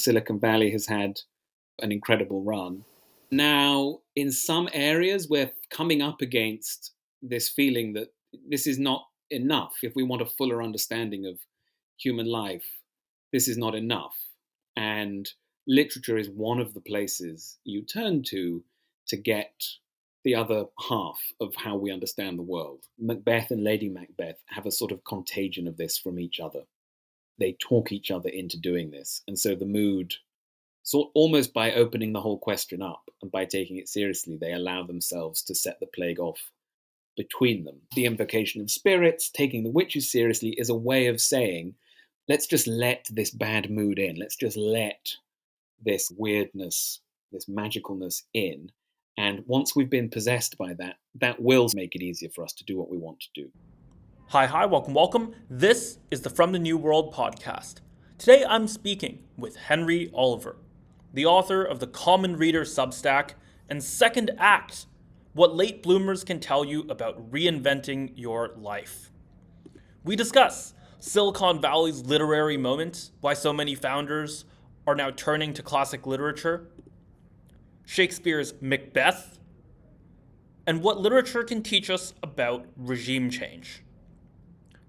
Silicon Valley has had an incredible run. Now, in some areas, we're coming up against this feeling that this is not enough. If we want a fuller understanding of human life, this is not enough. And literature is one of the places you turn to get the other half of how we understand the world. Macbeth and Lady Macbeth have a sort of contagion of this from each other. They talk each other into doing this. And so the mood, almost by opening the whole question up and by taking it seriously, they allow themselves to set the plague off between them. The invocation of spirits, taking the witches seriously, is a way of saying, let's just let this bad mood in. Let's just let this weirdness, this magicalness in. And once we've been possessed by that, that will make it easier for us to do what we want to do. Hi, welcome. This is the From the New World podcast. Today I'm speaking with Henry Oliver, the author of the Common Reader Substack and Second Act, What Late Bloomers Can Tell You About Reinventing Your Life. We discuss Silicon Valley's literary moment, why so many founders are now turning to classic literature, Shakespeare's Macbeth, and what literature can teach us about regime change.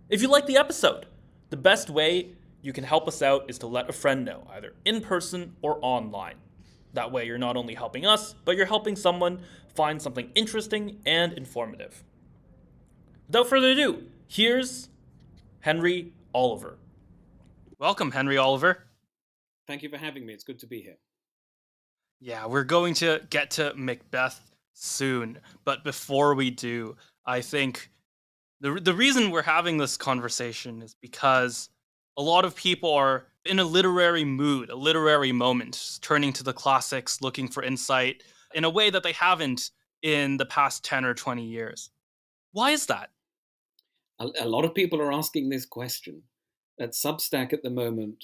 If you like the episode, the best way you can help us out is to let a friend know, either in person or online. That way you're not only helping us, but you're helping someone find something interesting and informative. Without further ado, here's Henry Oliver. Welcome, Henry Oliver. Thank you for having me. It's good to be here. Yeah, we're going to get to Macbeth soon, but before we do, I think the reason we're having this conversation is because a lot of people are in a literary mood, a literary moment, turning to the classics, looking for insight in a way that they haven't in the past 10 or 20 years. Why is that? A lot of people are asking this question. At Substack at the moment,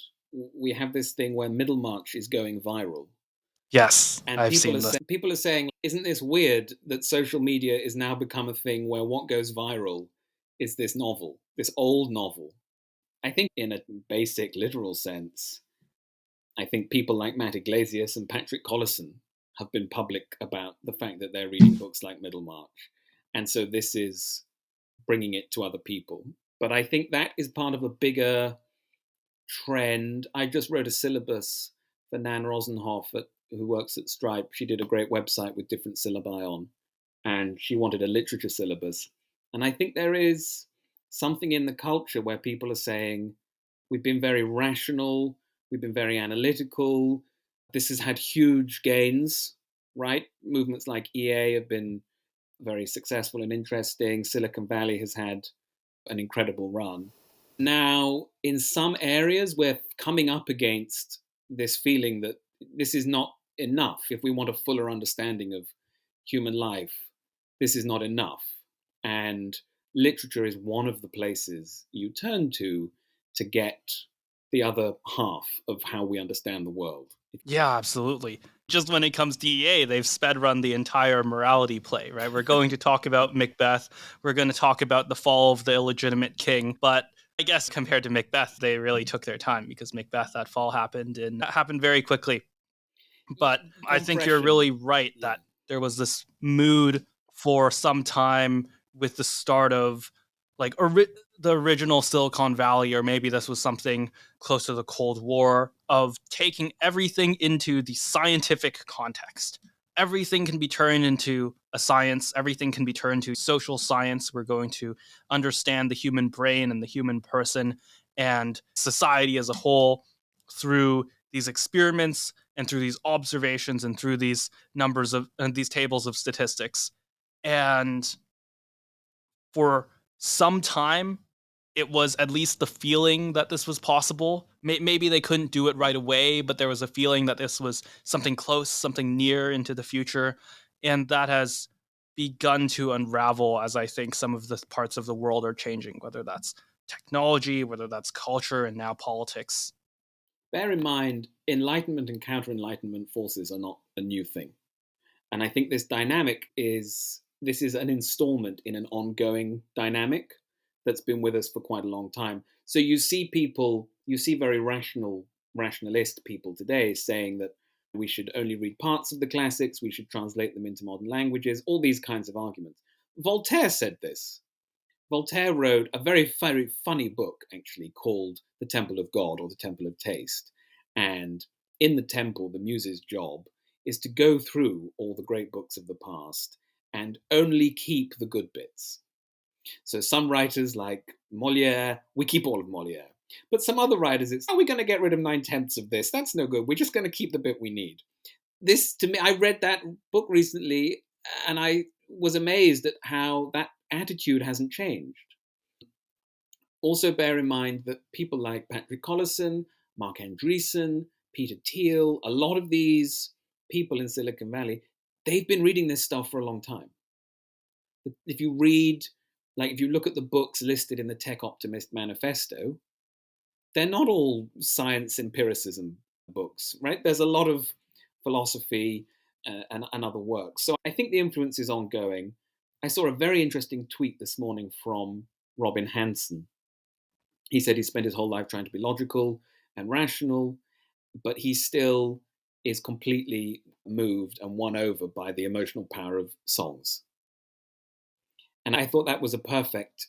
we have this thing where Middlemarch is going viral. Yes, and I've seen this. People are saying, isn't this weird that social media is now become a thing where what goes viral is this novel, this old novel? I think in a basic literal sense, I think people like Matt Iglesias and Patrick Collison have been public about the fact that they're reading books like Middlemarch. And so this is bringing it to other people. But I think that is part of a bigger trend. I just wrote a syllabus for Nan Rosenhoff, who works at Stripe. She did a great website with different syllabi on, and she wanted a literature syllabus. And I think there is something in the culture where people are saying, we've been very rational, we've been very analytical, this has had huge gains, right? Movements like EA have been very successful and interesting. Silicon Valley has had an incredible run. Now, in some areas, we're coming up against this feeling that this is not enough. If we want a fuller understanding of human life, this is not enough. And literature is one of the places you turn to get the other half of how we understand the world. Yeah, absolutely. Just when it comes to EA, they've sped run the entire morality play, right? We're going to talk about Macbeth. We're going to talk about the fall of the illegitimate king. But I guess compared to Macbeth, they really took their time because Macbeth, that fall happened and that happened very quickly. But I think you're really right that there was this mood for some time with the start of like the original Silicon Valley, or maybe this was something close to the Cold War, of taking everything into the scientific context. Everything can be turned into a science. Everything can be turned to social science. We're going to understand the human brain and the human person and society as a whole through these experiments and through these observations and through these numbers of and these tables of statistics. And for some time, it was at least the feeling that this was possible. Maybe they couldn't do it right away, but there was a feeling that this was something close, something near into the future. And that has begun to unravel as I think some of the parts of the world are changing, whether that's technology, whether that's culture, and now politics. Bear in mind, Enlightenment and counter-Enlightenment forces are not a new thing. And I think this dynamic is an installment in an ongoing dynamic that's been with us for quite a long time. So you see very rational rationalist people today saying that we should only read parts of the classics, we should translate them into modern languages, all these kinds of arguments. Voltaire said this. Voltaire wrote a very, very funny book, actually, called The Temple of God or The Temple of Taste. And in the temple, the muse's job is to go through all the great books of the past and only keep the good bits. So some writers like Molière, we keep all of Molière. But some other writers, it's, we're going to get rid of 9/10 of this. That's no good. We're just going to keep the bit we need. This, to me, I read that book recently and I was amazed at how that attitude hasn't changed. Also bear in mind that people like Patrick Collison, Mark Andreessen, Peter Thiel, a lot of these people in Silicon Valley, they've been reading this stuff for a long time. If you read, like if you look at the books listed in the Tech Optimist Manifesto, they're not all science empiricism books, right? There's a lot of philosophy and other works. So I think the influence is ongoing. I saw a very interesting tweet this morning from Robin Hanson. He said he spent his whole life trying to be logical and rational, but he still is completely moved and won over by the emotional power of songs. And I thought that was a perfect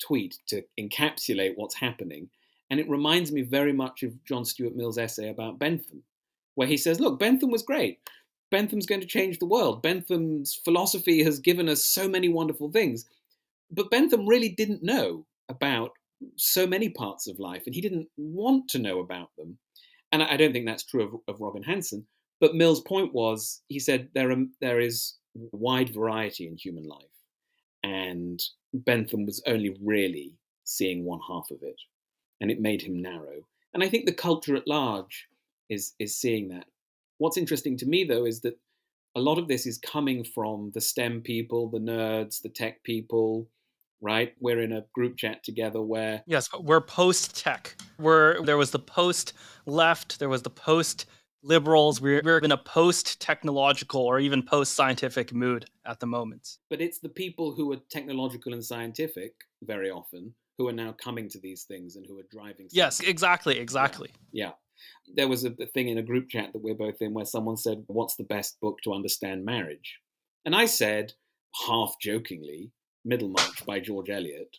tweet to encapsulate what's happening. And it reminds me very much of John Stuart Mill's essay about Bentham, where he says, look, Bentham was great. Bentham's going to change the world. Bentham's philosophy has given us so many wonderful things. But Bentham really didn't know about so many parts of life, and he didn't want to know about them. And I don't think that's true of Robin Hanson. But Mill's point was, he said there is wide variety in human life. And Bentham was only really seeing one half of it. And it made him narrow. And I think the culture at large is seeing that. What's interesting to me, though, is that a lot of this is coming from the STEM people, the nerds, the tech people, right? We're in a group chat together where... Yes, we're post-tech. There was the post-left, there was the post-liberals. We're in a post-technological or even post-scientific mood at the moment. But it's the people who are technological and scientific, very often, who are now coming to these things and who are driving... Yes, exactly. Yeah. There was a thing in a group chat that we're both in where someone said, what's the best book to understand marriage? And I said, half jokingly, Middlemarch by George Eliot.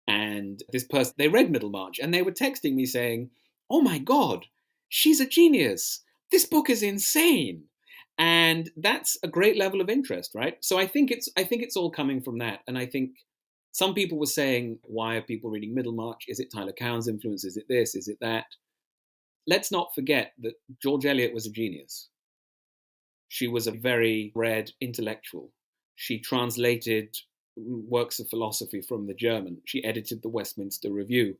And this person, they read Middlemarch and they were texting me saying, oh my God, she's a genius. This book is insane. And that's a great level of interest, right? So I think it's all coming from that. And I think some people were saying, why are people reading Middlemarch? Is it Tyler Cowen's influence? Is it this? Is it that? Let's not forget that George Eliot was a genius. She was a very read intellectual. She translated works of philosophy from the German. She edited the Westminster Review.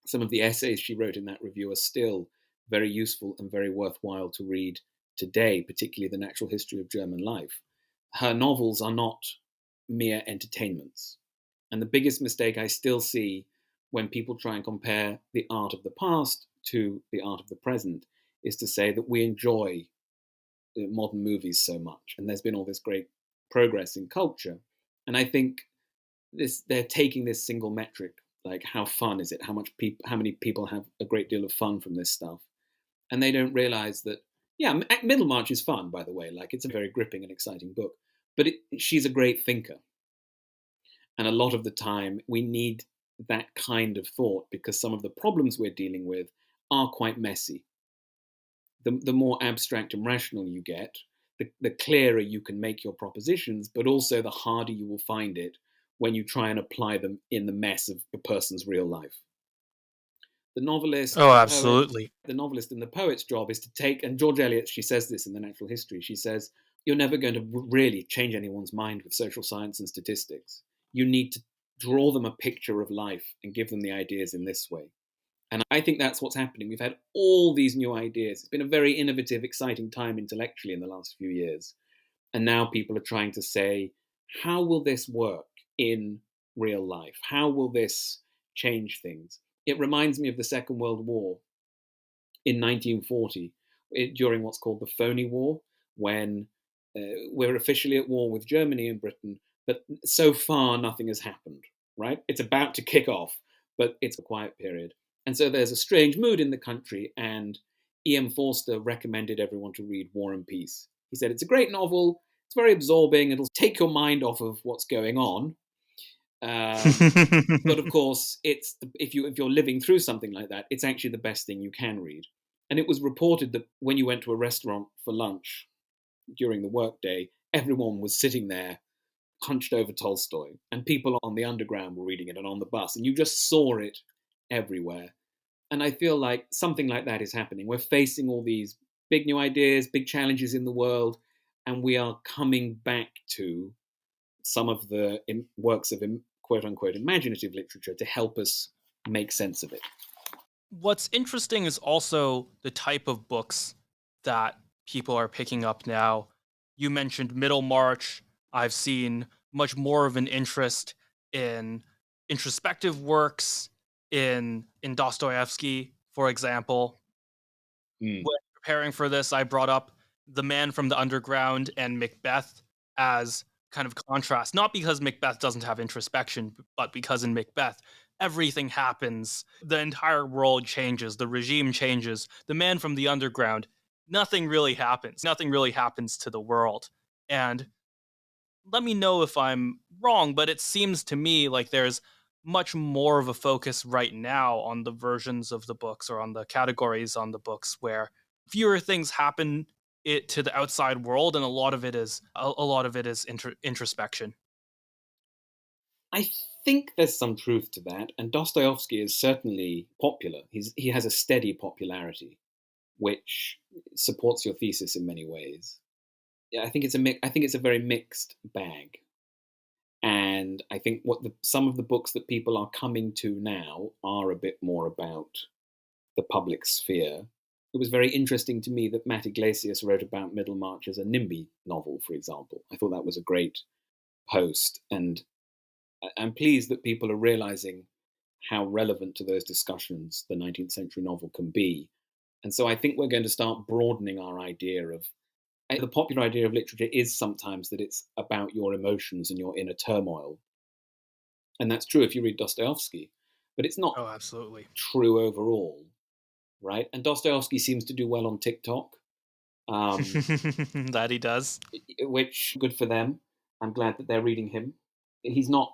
Some of the essays she wrote in that review are still very useful and very worthwhile to read today, particularly The Natural History of German Life. Her novels are not mere entertainments. And the biggest mistake I still see when people try and compare the art of the past to the art of the present is to say that we enjoy modern movies so much, and there's been all this great progress in culture. And I think they're taking this single metric, like how fun is it, how many people have a great deal of fun from this stuff, and they don't realize that, yeah, Middlemarch is fun, by the way, like it's a very gripping and exciting book, but she's a great thinker. And a lot of the time we need that kind of thought because some of the problems we're dealing with are quite messy. The more abstract and rational you get, the clearer you can make your propositions, but also the harder you will find it when you try and apply them in the mess of a person's real life. The novelist, Oh, absolutely. The novelist and the poet's job is to take, and George Eliot, she says this in The Natural History, she says, you're never going to really change anyone's mind with social science and statistics. You need to draw them a picture of life and give them the ideas in this way. And I think that's what's happening. We've had all these new ideas. It's been a very innovative, exciting time intellectually in the last few years. And now people are trying to say, how will this work in real life? How will this change things? It reminds me of the Second World War in 1940, during what's called the Phony War, when we're officially at war with Germany and Britain, but so far nothing has happened, right? It's about to kick off, but it's a quiet period. And so there's a strange mood in the country, and E.M. Forster recommended everyone to read War and Peace. He said, it's a great novel, it's very absorbing, it'll take your mind off of what's going on. But of course, if you're living through something like that, it's actually the best thing you can read. And it was reported that when you went to a restaurant for lunch during the workday, everyone was sitting there hunched over Tolstoy, and people on the Underground were reading it and on the bus, and you just saw it everywhere. And I feel like something like that is happening. We're facing all these big new ideas, big challenges in the world, and we are coming back to some of the works of quote unquote imaginative literature to help us make sense of it. What's interesting is also the type of books that people are picking up now. You mentioned Middlemarch. I've seen much more of an interest in introspective works, in Dostoevsky, for example. Mm. When preparing for this, I brought up The Man from the Underground and Macbeth as kind of contrast, not because Macbeth doesn't have introspection, but because in Macbeth, everything happens. The entire world changes, the regime changes. The Man from the Underground, nothing really happens. Nothing really happens to the world. And let me know if I'm wrong, but it seems to me like there's much more of a focus right now on the versions of the books or on the categories on the books where fewer things happen it to the outside world, and a lot of it is introspection. I think there's some truth to that, and Dostoevsky is certainly popular. He has a steady popularity, which supports your thesis in many ways. Yeah, I think it's a very mixed bag, and I think some of the books that people are coming to now are a bit more about the public sphere. It was very interesting to me that Matt Iglesias wrote about Middlemarch as a NIMBY novel, for example. I thought that was a great post, and I'm pleased that people are realizing how relevant to those discussions the 19th century novel can be. And so I think we're going to start broadening our idea of the popular idea of literature is sometimes that it's about your emotions and your inner turmoil. And that's true if you read Dostoevsky, but it's not Oh, absolutely. true overall, right? And Dostoevsky seems to do well on TikTok, um, That he does. which good for them. I'm glad that they're reading him. He's not.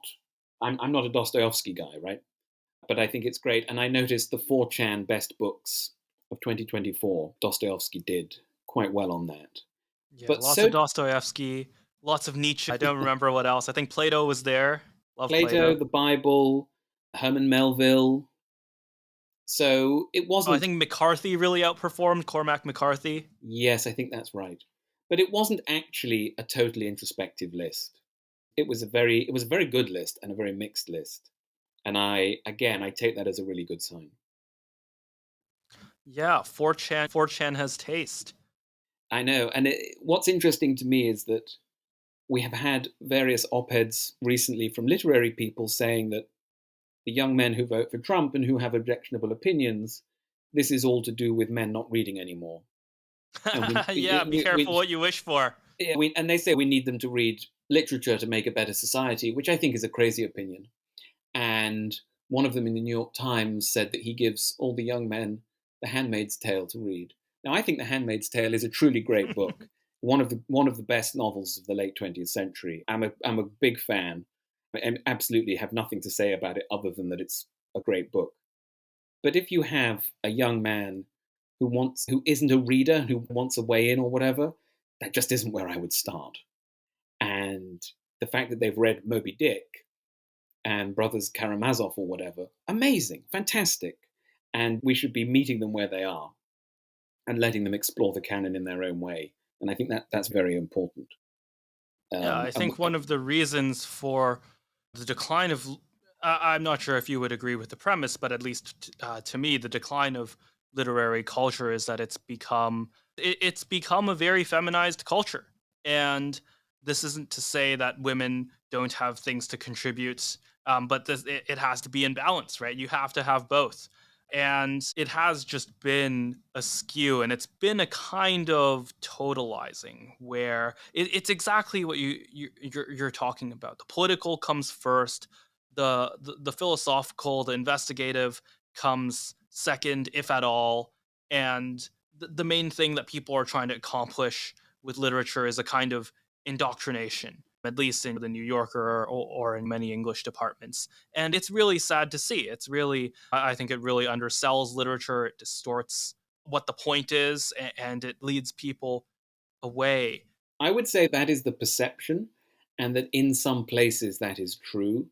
I'm not a Dostoevsky guy, right? But I think it's great. And I noticed the 4chan best books of 2024. Dostoevsky did quite well on that. Yeah, But lots of so Dostoevsky, lots of Nietzsche. I don't remember what else. I think Plato was there. Love Plato, Plato. the Bible, Herman Melville. So it Oh, I wasn't. think McCarthy really outperformed Cormac McCarthy. Yes, I think that's right. But it wasn't actually a totally introspective list. It was a very good list and a very mixed list. And I take that as a really good sign. Yeah, 4chan has taste. I know. And what's interesting to me is that we have had various op-eds recently from literary people saying that the young men who vote for Trump and who have objectionable opinions, this is all to do with men not reading anymore. And Yeah, be careful what you wish for. and they say we need them to read literature to make a better society, which I think is a crazy opinion. And one of them in the New York Times said that he gives all the young men The Handmaid's Tale to read. Now, I think The Handmaid's Tale is a truly great book, one of the best novels of the late 20th century. I'm a big fan, and absolutely have nothing to say about it other than that it's a great book. But if you have a young man who isn't a reader, who wants a way in or whatever, that just isn't where I would start. And the fact that they've read Moby Dick and Brothers Karamazov or whatever, amazing, fantastic. And we should be meeting them where they are and letting them explore the canon in their own way. And I think that's very important. Yeah, I And think one of the reasons for the decline of I'm not sure if you would agree with the premise, but at least to me, the decline of literary culture is that it's become a very feminized culture, and this isn't to say that women don't have things to contribute, but it has to be in balance, right? You have to have both, and it has just been a skew, and it's been a kind of totalizing where it's exactly what you're talking about. The political comes first, the philosophical, the investigative comes second, if at all. And the main thing that people are trying to accomplish with literature is a kind of indoctrination, at least in the New Yorker or in many English departments. And it's really sad to see. It's really, I think it really undersells literature. It distorts what the point is, and it leads people away. I would say that is the perception, and that in some places that is true,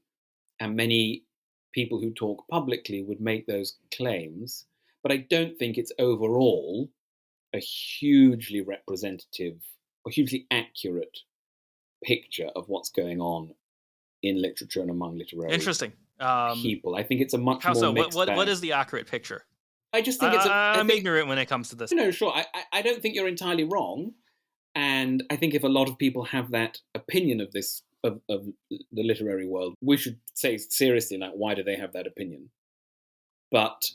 and many people who talk publicly would make those claims. But I don't think it's overall a hugely representative or hugely accurate picture of what's going on in literature and among literary Interesting. people. I think it's a much How more so? mixed What bag. is the accurate picture? I just think it's a. I I'm think ignorant when it comes to this. sure. I don't think you're entirely wrong, and I think if a lot of people have that opinion of this of the literary world, we should say seriously, like, why do they have that opinion? But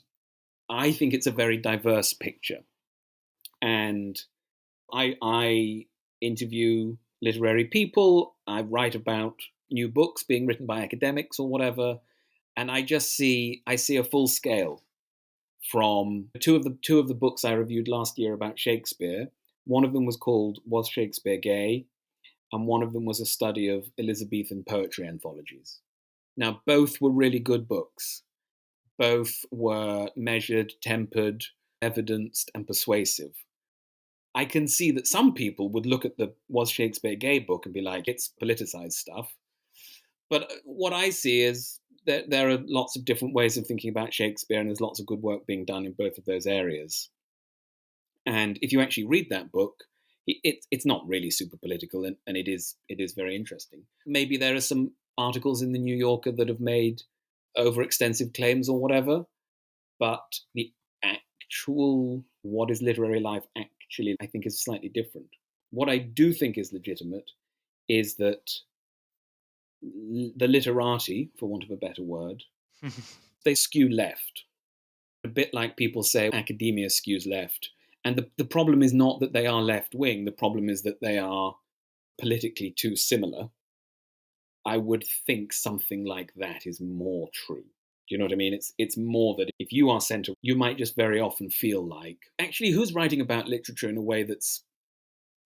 I think it's a very diverse picture, and I interview literary people. I write about new books being written by academics or whatever, and I see a full scale from two of the books I reviewed last year about Shakespeare. One of them was called "Was Shakespeare Gay?" and one of them was a study of Elizabethan poetry anthologies. Now, both were really good books. Both were measured, tempered, evidenced, and persuasive. I can see that some people would look at the "Was Shakespeare Gay?" book and be like, it's politicized stuff. But what I see is that there are lots of different ways of thinking about Shakespeare, and there's lots of good work being done in both of those areas. And if you actually read that book, it's not really super political, and it is very interesting. Maybe there are some articles in the New Yorker that have made overextensive claims or whatever, but the actual what is literary life actually, I think, is slightly different. What I do think is legitimate is that the literati, for want of a better word, they skew left. A bit like people say academia skews left. And the problem is not that they are left wing, the problem is that they are politically too similar. I would think something like that is more true. Do you know what I mean? It's more that if you are centre, you might just very often feel like, actually, who's writing about literature in a way that's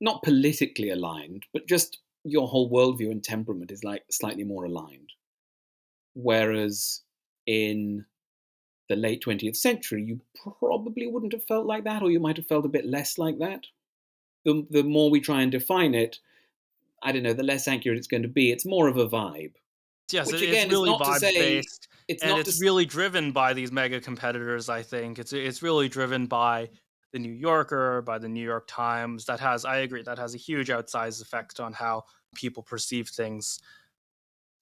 not politically aligned, but just your whole worldview and temperament is like slightly more aligned. Whereas in the late 20th century, you probably wouldn't have felt like that, or you might have felt a bit less like that. The more we try and define it, I don't know, the less accurate it's going to be. It's more of a vibe. Yes, Which it's again is really not to vibe say based, it's and not it's to. really driven by these mega competitors. I think it's really driven by the New Yorker, by the New York Times. That has, I agree, that has a huge outsized effect on how people perceive things.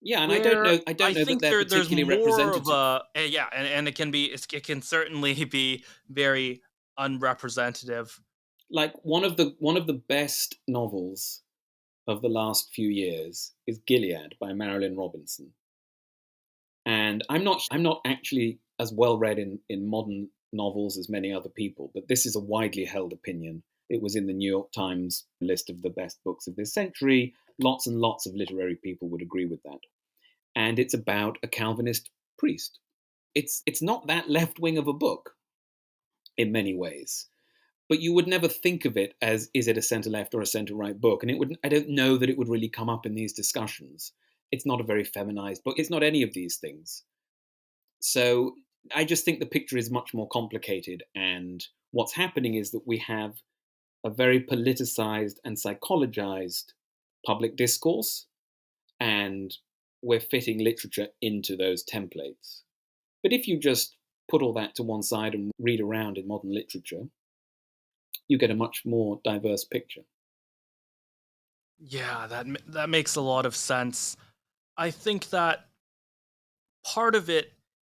Yeah, and Where I don't I know that think they're there's particularly more of representative. yeah, and it can be, it can certainly be very unrepresentative. Like one of the best novels of the last few years is Gilead by Marilyn Robinson. And I'm not actually as well read in modern novels as many other people, but this is a widely held opinion. It was in the New York Times list of the best books of this century. Lots and lots of literary people would agree with that. And it's about a Calvinist priest. It's not that left wing of a book in many ways, but you would never think of it as, is it a center left or a center right book? And it would I don't know that it would really come up in these discussions. It's not a very feminized book. It's not any of these things. So I just think the picture is much more complicated. And what's happening is that we have a very politicized and psychologized public discourse, and we're fitting literature into those templates. But if you just put all that to one side and read around in modern literature, you get a much more diverse picture. Yeah, that makes a lot of sense. I think that part of it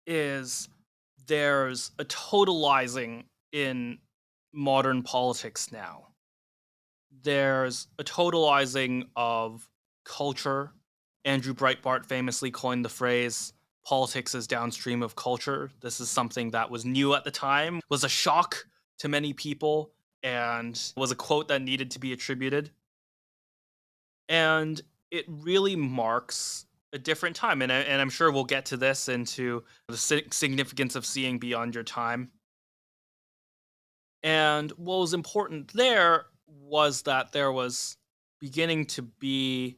is there's a totalizing in modern politics now. There's a totalizing of culture. Andrew Breitbart famously coined the phrase politics is downstream of culture. This is something that was new at the time, was a shock to many people, and was a quote that needed to be attributed. And it really marks a different time. And I'm sure we'll get to this into the significance of seeing beyond your time. And what was important there was that there was beginning to be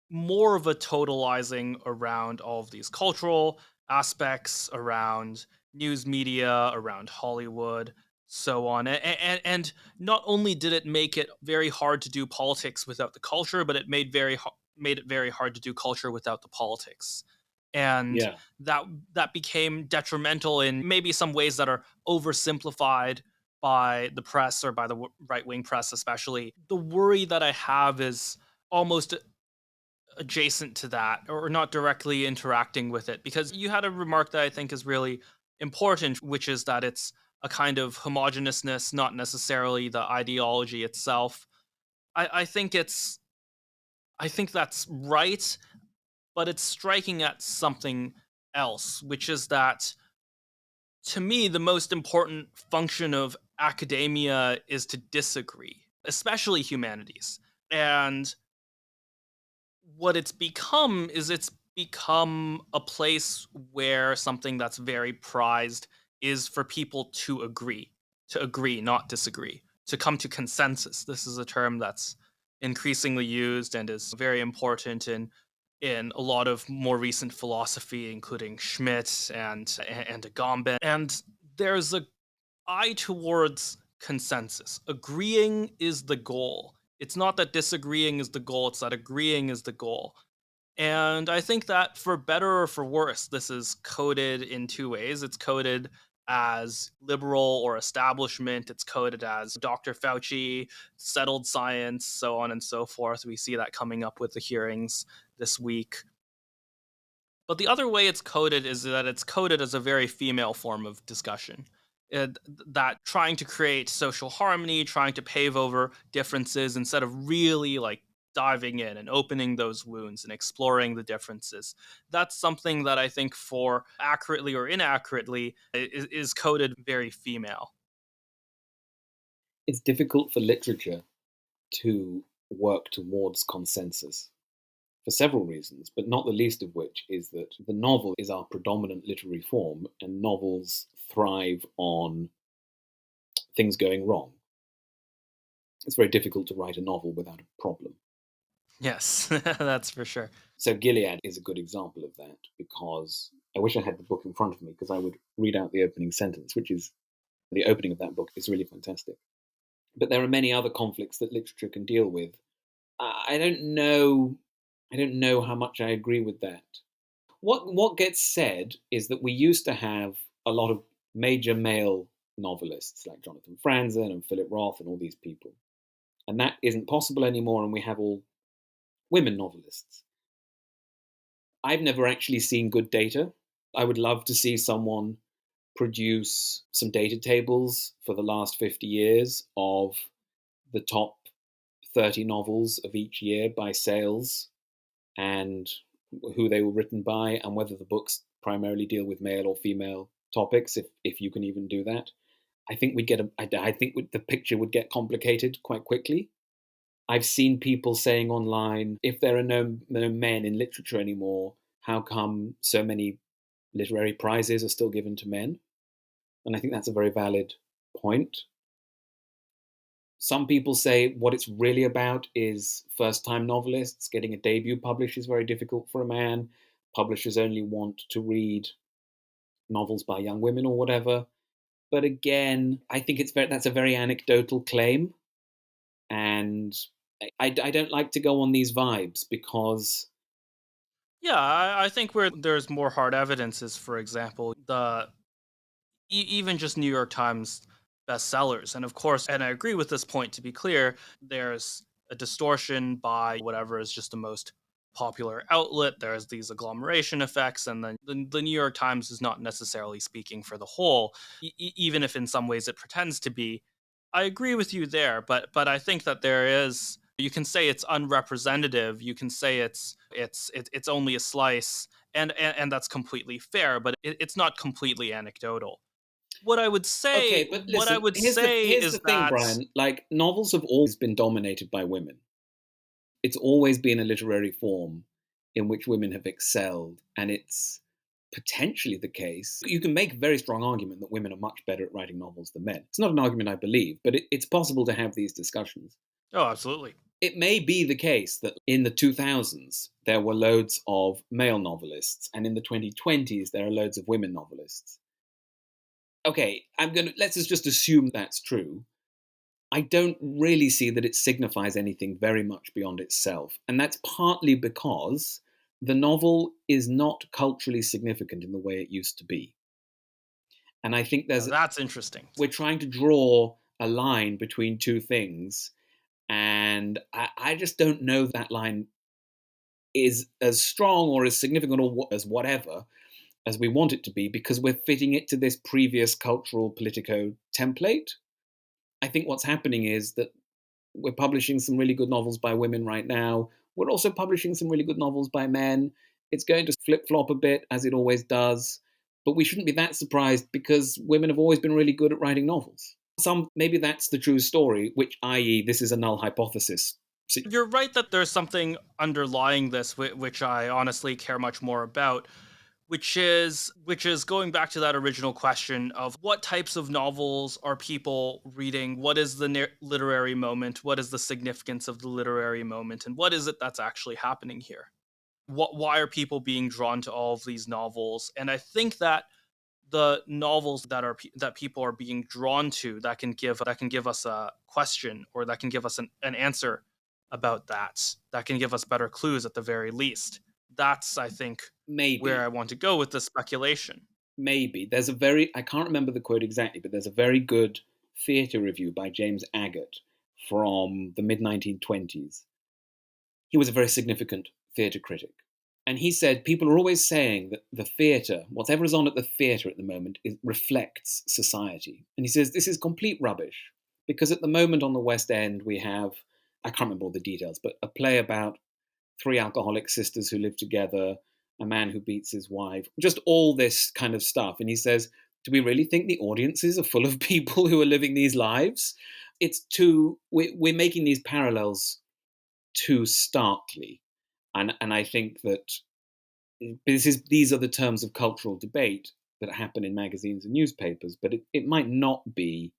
more of a totalizing around all of these cultural aspects, around news media, around Hollywood, so on. And not only did it make it very hard to do politics without the culture, but it made it very hard to do culture without the politics. And Yeah. that that became detrimental in maybe some ways that are oversimplified by the press or by the right wing press, especially. The worry that I have is almost adjacent to that or not directly interacting with it, because you had a remark that I think is really important, which is that it's a kind of homogeneousness, not necessarily the ideology itself. I think I think that's right, but it's striking at something else, which is that to me the most important function of academia is to disagree, especially humanities. And what it's become is it's become a place where something that's very prized is for people to agree, not disagree, to come to consensus. This is a term that's increasingly used and is very important in a lot of more recent philosophy, including Schmidt and Agamben. And there's a eye towards consensus. Agreeing is the goal. It's not that disagreeing is the goal, it's that agreeing is the goal. And I think that for better or for worse, this is coded in two ways. It's coded as liberal or establishment, it's coded as Dr. Fauci, settled science, so on and so forth. We see that coming up with the hearings this week. But the other way it's coded is that it's coded as a very female form of discussion. That trying to create social harmony, trying to pave over differences instead of really like diving in and opening those wounds and exploring the differences. That's something that I think, for accurately or inaccurately, is coded very female. It's difficult for literature to work towards consensus for several reasons, but not the least of which is that the novel is our predominant literary form, and novels thrive on things going wrong. It's very difficult to write a novel without a problem. Yes, that's for sure. So Gilead is a good example of that, because I wish I had the book in front of me because I would read out the opening sentence, which is the opening of that book is really fantastic. But there are many other conflicts that literature can deal with. I don't know. I don't know how much I agree with that. What gets said is that we used to have a lot of major male novelists like Jonathan Franzen and Philip Roth and all these people, and that isn't possible anymore. And we have all women novelists. I've never actually seen good data. I would love to see someone produce some data tables for the last 50 years of the top 30 novels of each year by sales and who they were written by and whether the books primarily deal with male or female topics, if you can even do that. I think I think the picture would get complicated quite quickly. I've seen people saying online, if there are no men in literature anymore, how come so many literary prizes are still given to men? And I think that's a very valid point. Some people say what it's really about is first time novelists. Getting a debut published is very difficult for a man. Publishers only want to read novels by young women or whatever. But again, I think that's a very anecdotal claim. And I don't like to go on these vibes because Yeah, I think where there's more hard evidence is, for example, the even just New York Times bestsellers. And of course, and I agree with this point, to be clear, there's a distortion by whatever is just the most popular outlet. There's these agglomeration effects, and then the New York Times is not necessarily speaking for the whole, even if in some ways it pretends to be. I agree with you there, but I think that there is. You can say it's unrepresentative. You can say it's only a slice, and that's completely fair. But it's not completely anecdotal. okay, but What I listen, would say here's the is thing, that, Brian. Like novels have always been dominated by women. It's always been a literary form in which women have excelled, and it's potentially the case. You can make a very strong argument that women are much better at writing novels than men. It's not an argument I believe, but it's possible to have these discussions. Oh, absolutely. It may be the case that in the 2000s, there were loads of male novelists, and in the 2020s, there are loads of women novelists. Okay, let's just assume that's true. I don't really see that it signifies anything very much beyond itself. And that's partly because the novel is not culturally significant in the way it used to be. And I think That's interesting. we're trying to draw a line between two things. And I just don't know that line is as strong or as significant or as whatever as we want it to be, because we're fitting it to this previous cultural politico template. I think what's happening is that we're publishing some really good novels by women right now. We're also publishing some really good novels by men. It's going to flip-flop a bit, as it always does. But we shouldn't be that surprised, because women have always been really good at writing novels. Maybe that's the true story, which, i.e., this is a null hypothesis. So, you're right that there's something underlying this, which I honestly care much more about, which is going back to that original question of what types of novels are people reading, what is the literary moment, what is the significance of the literary moment, and what is it that's actually happening here? Why are people being drawn to all of these novels? And I think that the novels that people are being drawn to, that can give us a question, or that can give us an answer about that can give us better clues at the very least. That's, I think, maybe where I want to go with the speculation. Maybe I can't remember the quote exactly, but there's a very good theatre review by James Agate from the mid 1920s. He was a very significant theatre critic. And he said people are always saying that the theatre, whatever is on at the theatre at the moment, reflects society. And he says this is complete rubbish, because at the moment on the West End we have, I can't remember all the details, but a play about three alcoholic sisters who live together, a man who beats his wife, just all this kind of stuff. And he says, do we really think the audiences are full of people who are living these lives? We're making these parallels too starkly. And I think that these are the terms of cultural debate that happen in magazines and newspapers, but it might not be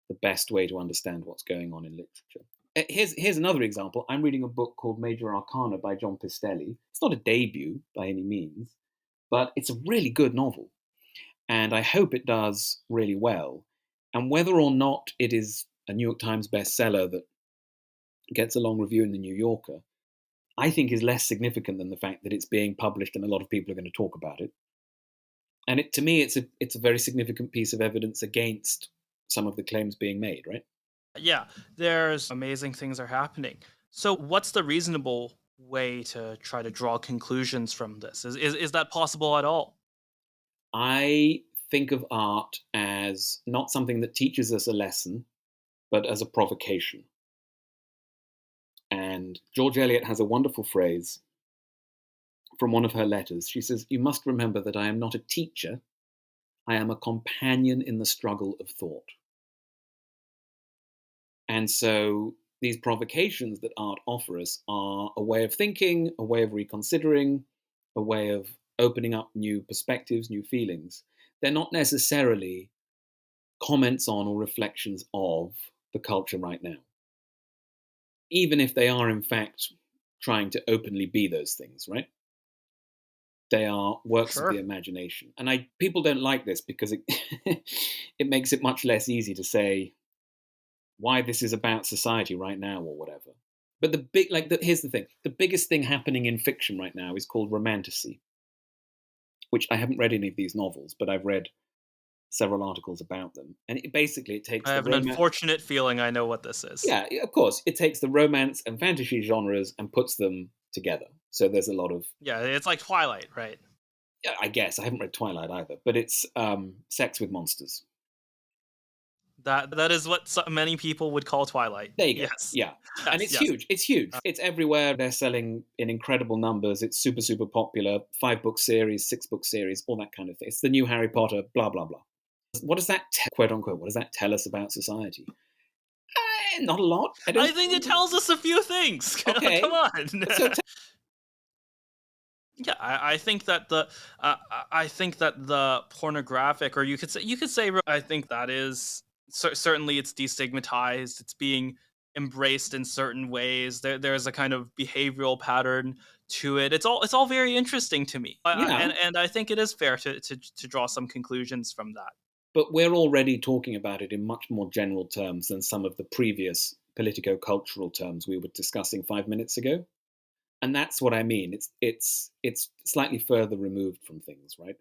the best way to understand what's going on in literature. Here's another example. I'm reading a book called Major Arcana by John Pistelli. It's not a debut by any means, but it's a really good novel. And I hope it does really well. And whether or not it is a New York Times bestseller that gets a long review in the New Yorker, I think is less significant than the fact that it's being published and a lot of people are going to talk about it. And to me, it's a very significant piece of evidence against some of the claims being made, right? Yeah, there's amazing things are happening. So what's the reasonable way to try to draw conclusions from this? Is that possible at all? I think of art as not something that teaches us a lesson, but as a provocation. And George Eliot has a wonderful phrase from one of her letters. She says, "You must remember that I am not a teacher, I am a companion in the struggle of thought." And so these provocations that art offers are a way of thinking, a way of reconsidering, a way of opening up new perspectives, new feelings. They're not necessarily comments on or reflections of the culture right now, even if they are in fact trying to openly be those things, right? They are works of the imagination. And people don't like this because it it makes it much less easy to say why this is about society right now or whatever. But here's the thing. The biggest thing happening in fiction right now is called romantasy, which I haven't read any of these novels, but I've read several articles about them. And it takes I have an unfortunate feeling I know what this is. Yeah, of course. It takes the romance and fantasy genres and puts them together. So there's a lot of... Yeah, it's like Twilight, right? Yeah, I guess. I haven't read Twilight either, but it's sex with monsters. That is what many people would call Twilight. There you go. Yes. Yeah. Yes, And it's huge. It's huge. It's everywhere. They're selling in incredible numbers. It's super, super popular. 5-book series, 6-book series, all that kind of thing. It's the new Harry Potter, blah, blah, blah. What does that, quote unquote, what does that tell us about society? Not a lot. I think it tells us a few things. Okay. Come on. Yeah, I think that I think that the pornographic, or you could say, I think that is certainly it's destigmatized. It's being embraced in certain ways. There's a kind of behavioral pattern to it. It's all very interesting to me, Yeah, and I think it is fair to draw some conclusions from that. but we're already talking about it in much more general terms than some of the previous politico-cultural terms we were discussing 5 minutes ago. And that's what I mean. It's slightly further removed from things, right?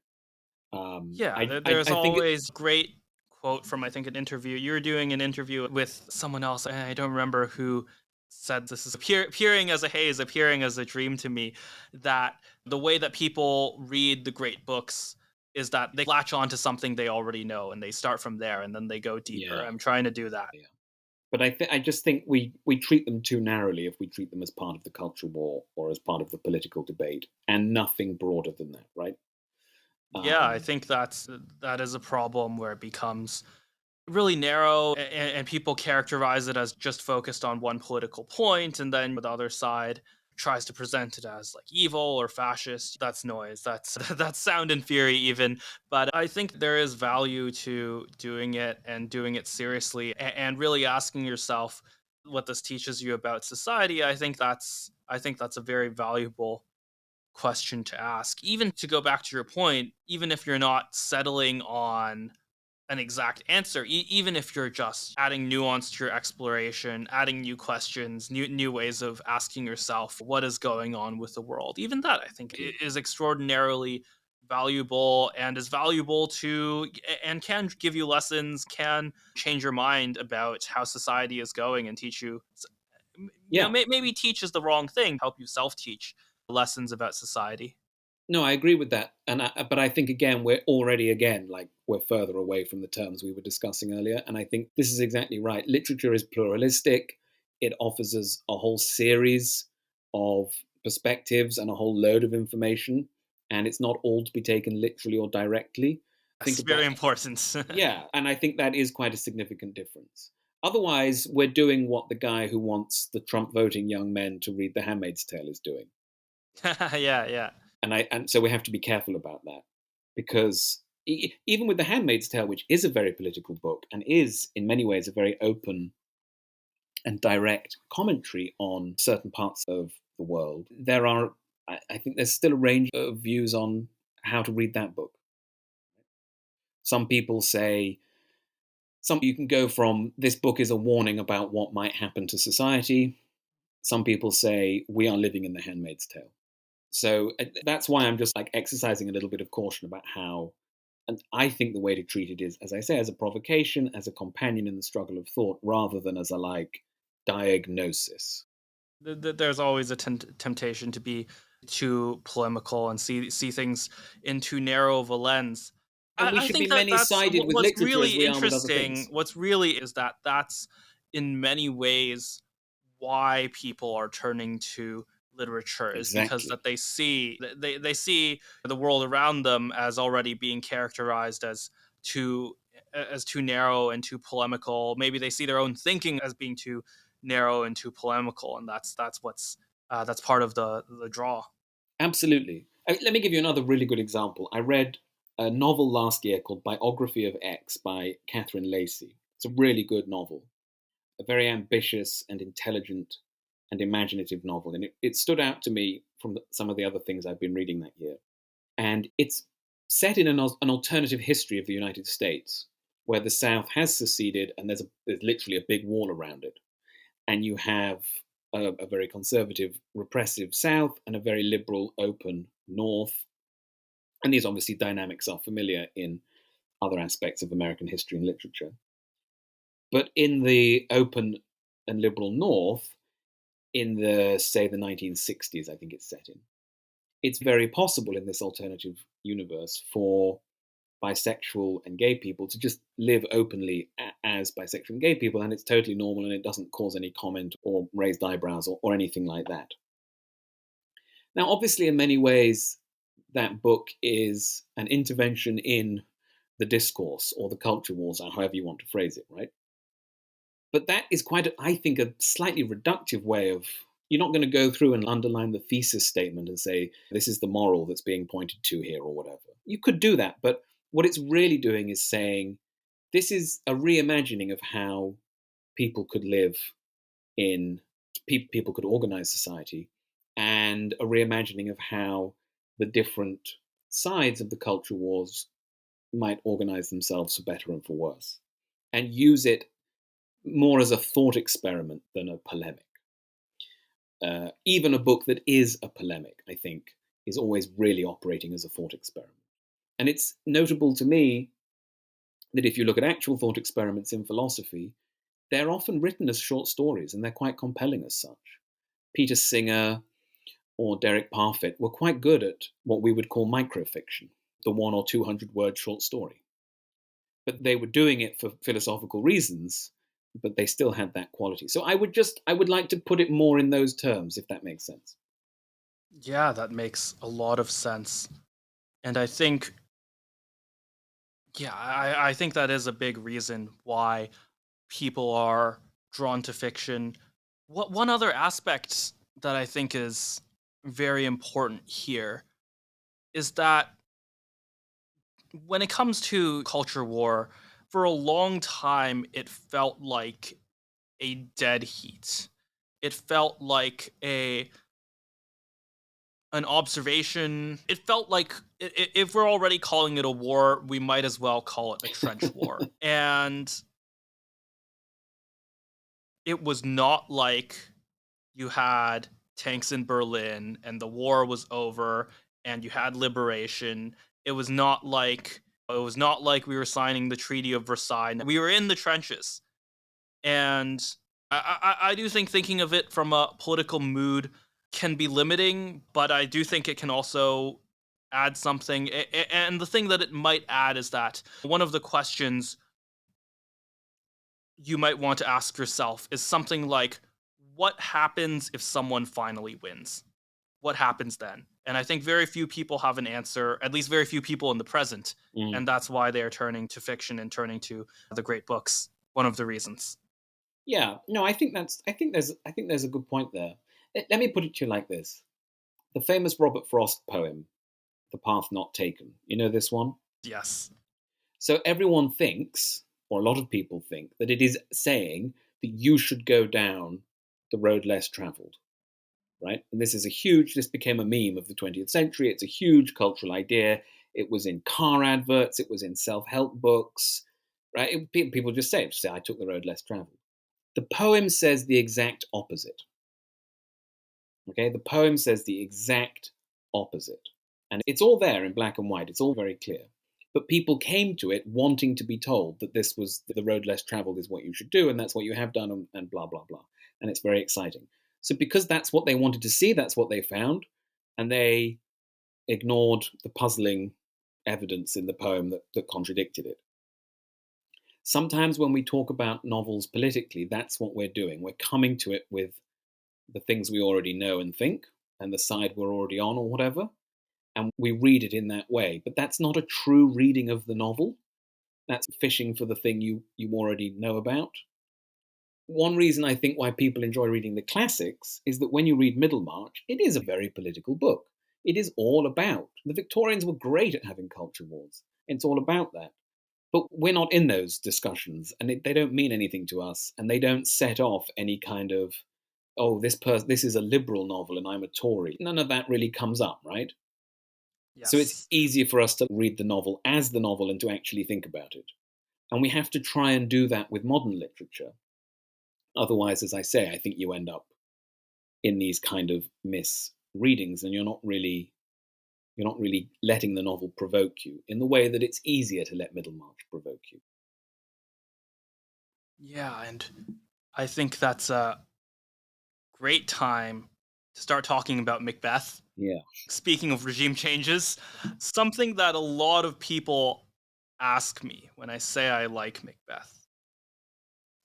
Yeah, there's I think it, always great quote from, I think, an interview. You were doing an interview with someone else. I don't remember who said this is appearing as a haze, appearing as a dream to me. That the way that people read the great books is that they latch on to something they already know and they start from there and then they go deeper. yeah, I'm trying to do that. yeah. But I just think we treat them too narrowly if we treat them as part of the culture war or as part of the political debate, and nothing broader than that, right? Yeah, I Um, think that is a problem where it becomes really narrow, and people characterize it as just focused on one political point, and then the other side tries to present it as like evil or fascist. That's noise. That's that's sound and fury even. But I think there is value to doing it and doing it seriously, and really asking yourself what this teaches you about society. I think that's a very valuable question to ask. Even to go back to your point, even if you're not settling on an exact answer, even if you're just adding nuance to your exploration, adding new questions, new ways of asking yourself what is going on with the world. Even that, I think, is extraordinarily valuable, and is valuable to, and can give you lessons, can change your mind about how society is going, and teach you, you know, yeah, maybe teach is the wrong thing, help you self teach lessons about society. no, I agree with that, but I think again we're already again like we're further away from the terms we were discussing earlier, and I think this is exactly right. Literature is pluralistic; it offers us a whole series of perspectives and a whole load of information, and it's not all to be taken literally or directly. Think That's about very important. Yeah, and I think that is quite a significant difference. Otherwise, we're doing what the guy who wants the Trump voting young men to read The Handmaid's Tale is doing, Yeah, yeah. and so we have to be careful about that because even with The Handmaid's Tale, which is a very political book and is in many ways a very open and direct commentary on certain parts of the world, there are I think there's still a range of views on how to read that book. Some people say some you can go from this book is a warning about what might happen to society. Some people say we are living in The Handmaid's Tale. So that's why I'm just like exercising a little bit of caution about how. And I think the way to treat it is, as I say, as a provocation, as a companion in the struggle of thought, rather than as a like diagnosis. There's always a temptation to be too polemical and see things in too narrow of a lens. And we I should be think that many sided with what's literature as really we are with other interesting. things. What's really is that that's in many ways why people are turning to literature, is because Exactly. that they see the world around them as already being characterized too as too narrow and too polemical. Maybe they see their own thinking as being too narrow and too polemical, and that's part of the draw. Absolutely. Let me give you another really good example. I read a novel last year called Biography of X by Catherine Lacey. It's a really good novel, a very ambitious and intelligent and imaginative novel. And it stood out to me from some of the other things I've been reading that year. And it's set in an alternative history of the United States, where the South has seceded and there's literally a big wall around it. And you have a very conservative, repressive South and a very liberal, open North. And these obviously dynamics are familiar in other aspects of American history and literature. But in the open and liberal North, in say, the 1960s, I think it's set in, it's very possible in this alternative universe for bisexual and gay people to just live openly as bisexual and gay people, and it's totally normal and it doesn't cause any comment or raised eyebrows or anything like that. Now, obviously, in many ways, that book is an intervention in the discourse or the culture wars, or however you want to phrase it, right? But that is quite, I think, a slightly reductive way of You're not going to go through and underline the thesis statement and say, this is the moral that's being pointed to here or whatever. You could do that, but what it's really doing is saying, this is a reimagining of how people could live in, people could organize society, and a reimagining of how the different sides of the culture wars might organize themselves for better and for worse, and use it more as a thought experiment than a polemic. Even a book that is a polemic, I think, is always really operating as a thought experiment. And it's notable to me that if you look at actual thought experiments in philosophy, they're often written as short stories, and they're quite compelling as such. Peter Singer or Derek Parfit were quite good at what we would call microfiction, the 100 or 200 word short story. But they were doing it for philosophical reasons, but they still had that quality. So I would like to put it more in those terms, if that makes sense. Yeah, that makes a lot of sense. And I think, yeah, I think that is a big reason why people are drawn to fiction. What one other aspect that I think is very important here is that when it comes to culture war, for a long time it felt like a dead heat. It felt like a an observation. It felt like if we're already calling it a war, we might as well call it a trench war. And it was not like you had tanks in Berlin and the war was over and you had liberation. It was not like we were signing the Treaty of Versailles. We were in the trenches. And I do think thinking of it from a political mood can be limiting, but I do think it can also add something. And the thing that it might add is that one of the questions you might want to ask yourself is something like, what happens if someone finally wins? What happens then? And I think very few people have an answer, at least very few people in the present. Mm. And that's why they are turning to fiction and turning to the great books. One of the reasons. Yeah, no, I think there's a good point there. Let me put it to you like this: the famous Robert Frost poem, "The Path Not Taken." You know this one. Yes. So everyone thinks, or a lot of people think, that it is saying that you should go down the road less traveled, right? And this became a meme of the 20th century. It's a huge cultural idea. It was in car adverts, it was in self help books, right? People just say, I took the road less traveled. The poem says the exact opposite. Okay, the poem says the exact opposite. And it's all there in black and white, it's all very clear. But people came to it wanting to be told that this was the road less traveled is what you should do, and that's what you have done, and blah, blah, blah. And it's very exciting. So, because that's what they wanted to see, that's what they found, and they ignored the puzzling evidence in the poem that contradicted it. Sometimes when we talk about novels politically, that's what we're doing. We're coming to it with the things we already know and think, and the side we're already on, or whatever, and we read it in that way. But that's not a true reading of the novel. That's fishing for the thing you already know about. One reason I think why people enjoy reading the classics is that when you read Middlemarch, it is a very political book. It is all about. The Victorians were great at having culture wars. It's all about that. But we're not in those discussions, and they don't mean anything to us, and they don't set off any kind of, oh, this is a liberal novel and I'm a Tory. None of that really comes up, right? So it's Yes. easier for us to read the novel as the novel and to actually think about it. And we have to try and do that with modern literature. Otherwise, as I say, I think you end up in these kind of misreadings, and you're not really letting the novel provoke you in the way that it's easier to let Middlemarch provoke you. Yeah, and I think that's a great time to start talking about Macbeth. Yeah. Speaking of regime changes, something that a lot of people ask me when I say I like Macbeth.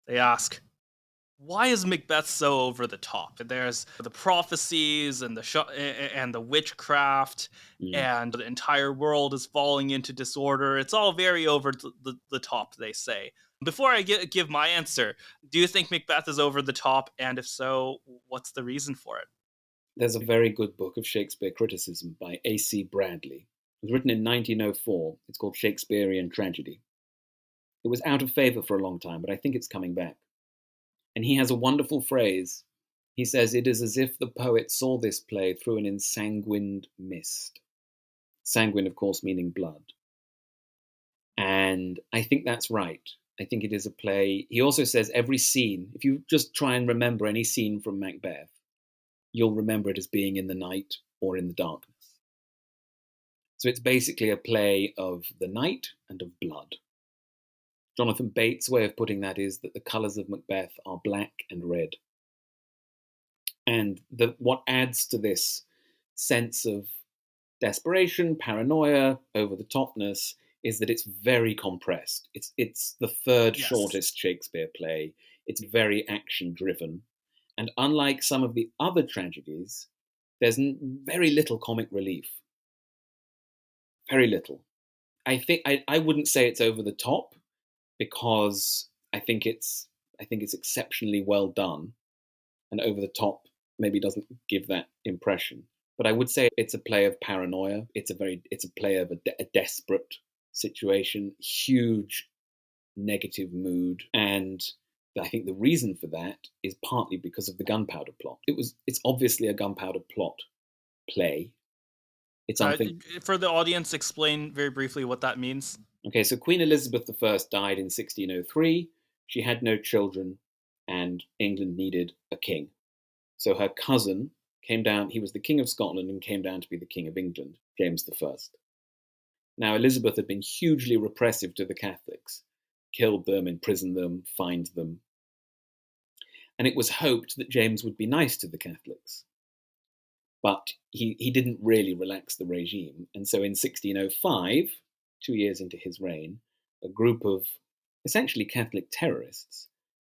They ask, why is Macbeth so over the top? There's the prophecies and and the witchcraft, Mm. and the entire world is falling into disorder. It's all very over the top, they say. Before I give my answer, do you think Macbeth is over the top? And if so, what's the reason for it? There's a very good book of Shakespeare criticism by A.C. Bradley. It was written in 1904. It's called Shakespearean Tragedy. It was out of favor for a long time, but I think it's coming back. And he has a wonderful phrase. He says, "It is as if the poet saw this play through an ensanguined mist." Sanguine, of course, meaning blood. And I think that's right. I think it is a play. He also says every scene, if you just try and remember any scene from Macbeth, you'll remember it as being in the night or in the darkness. So it's basically a play of the night and of blood. Jonathan Bates' way of putting that is that the colours of Macbeth are black and red. And what adds to this sense of desperation, paranoia, over the topness is that it's very compressed. It's the third Yes. shortest Shakespeare play. It's very action driven. And unlike some of the other tragedies, there's very little comic relief. Very little. I wouldn't say it's over the top because I think it's exceptionally well done, and over the top maybe doesn't give that impression. But I would say it's a play of paranoia. It's a play of a desperate situation, huge negative mood, and I think the reason for that is partly because of the gunpowder plot. It's obviously a gunpowder plot play. It's Uh, something. for the audience, explain very briefly what that means. Okay, so Queen Elizabeth I died in 1603. She had no children, and England needed a king. So her cousin came down. He was the King of Scotland and came down to be the King of England, James I. Now, Elizabeth had been hugely repressive to the Catholics, killed them, imprisoned them, fined them. And it was hoped that James would be nice to the Catholics. But he didn't really relax the regime. And so in 1605, 2 years into his reign, a group of essentially Catholic terrorists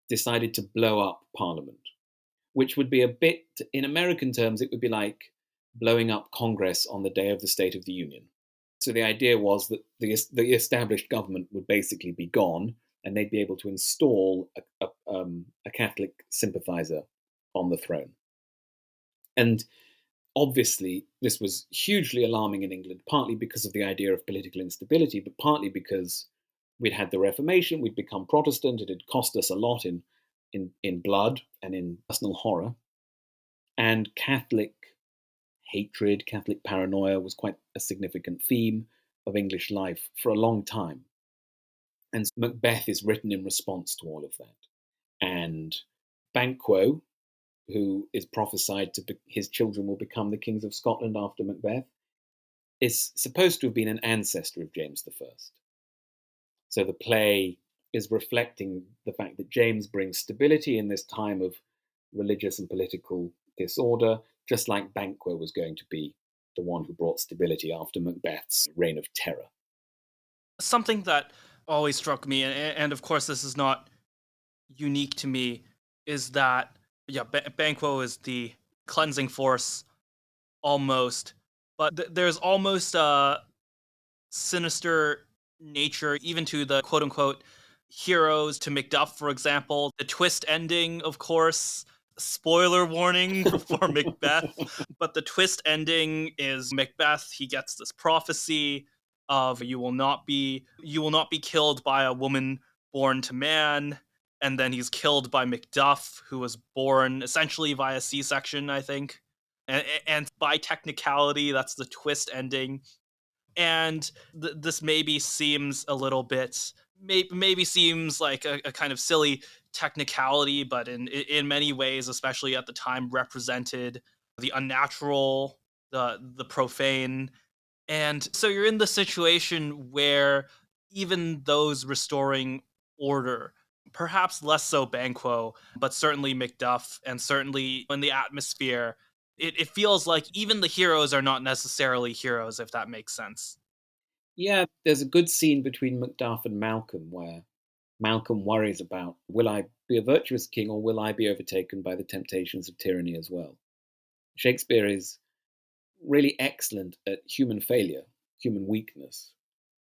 decided to blow up Parliament, which would be a bit, in American terms, it would be like blowing up Congress on the day of the State of the Union. So the idea was that the established government would basically be gone, and they'd be able to install a Catholic sympathizer on the throne. And obviously, this was hugely alarming in England, partly because of the idea of political instability, but partly because we'd had the Reformation, we'd become Protestant, it had cost us a lot in blood and in personal horror. And Catholic hatred, Catholic paranoia was quite a significant theme of English life for a long time. And Macbeth is written in response to all of that. And Banquo, who is prophesied to his children will become the kings of Scotland after Macbeth, is supposed to have been an ancestor of James I. So the play is reflecting the fact that James brings stability in this time of religious and political disorder, just like Banquo was going to be the one who brought stability after Macbeth's reign of terror. Something that always struck me, and of course this is not unique to me, is that yeah, Banquo is the cleansing force almost, but there's almost a sinister nature even to the quote unquote heroes, to Macduff, for example. The twist ending, of course, spoiler warning for Macbeth, but the twist ending is Macbeth, he gets this prophecy of you will not be killed by a woman born to man, and then he's killed by Macduff, who was born essentially via C-section, I think. And by technicality, that's the twist ending. And this maybe seems a little bit, maybe seems like a kind of silly technicality, but in many ways, especially at the time, represented the unnatural, the profane. And so you're in the situation where even those restoring order, perhaps less so Banquo, but certainly Macduff, and certainly in the atmosphere, it feels like even the heroes are not necessarily heroes, if that makes sense. Yeah, there's a good scene between Macduff and Malcolm where Malcolm worries about, will I be a virtuous king or will I be overtaken by the temptations of tyranny as well? Shakespeare is really excellent at human failure, human weakness,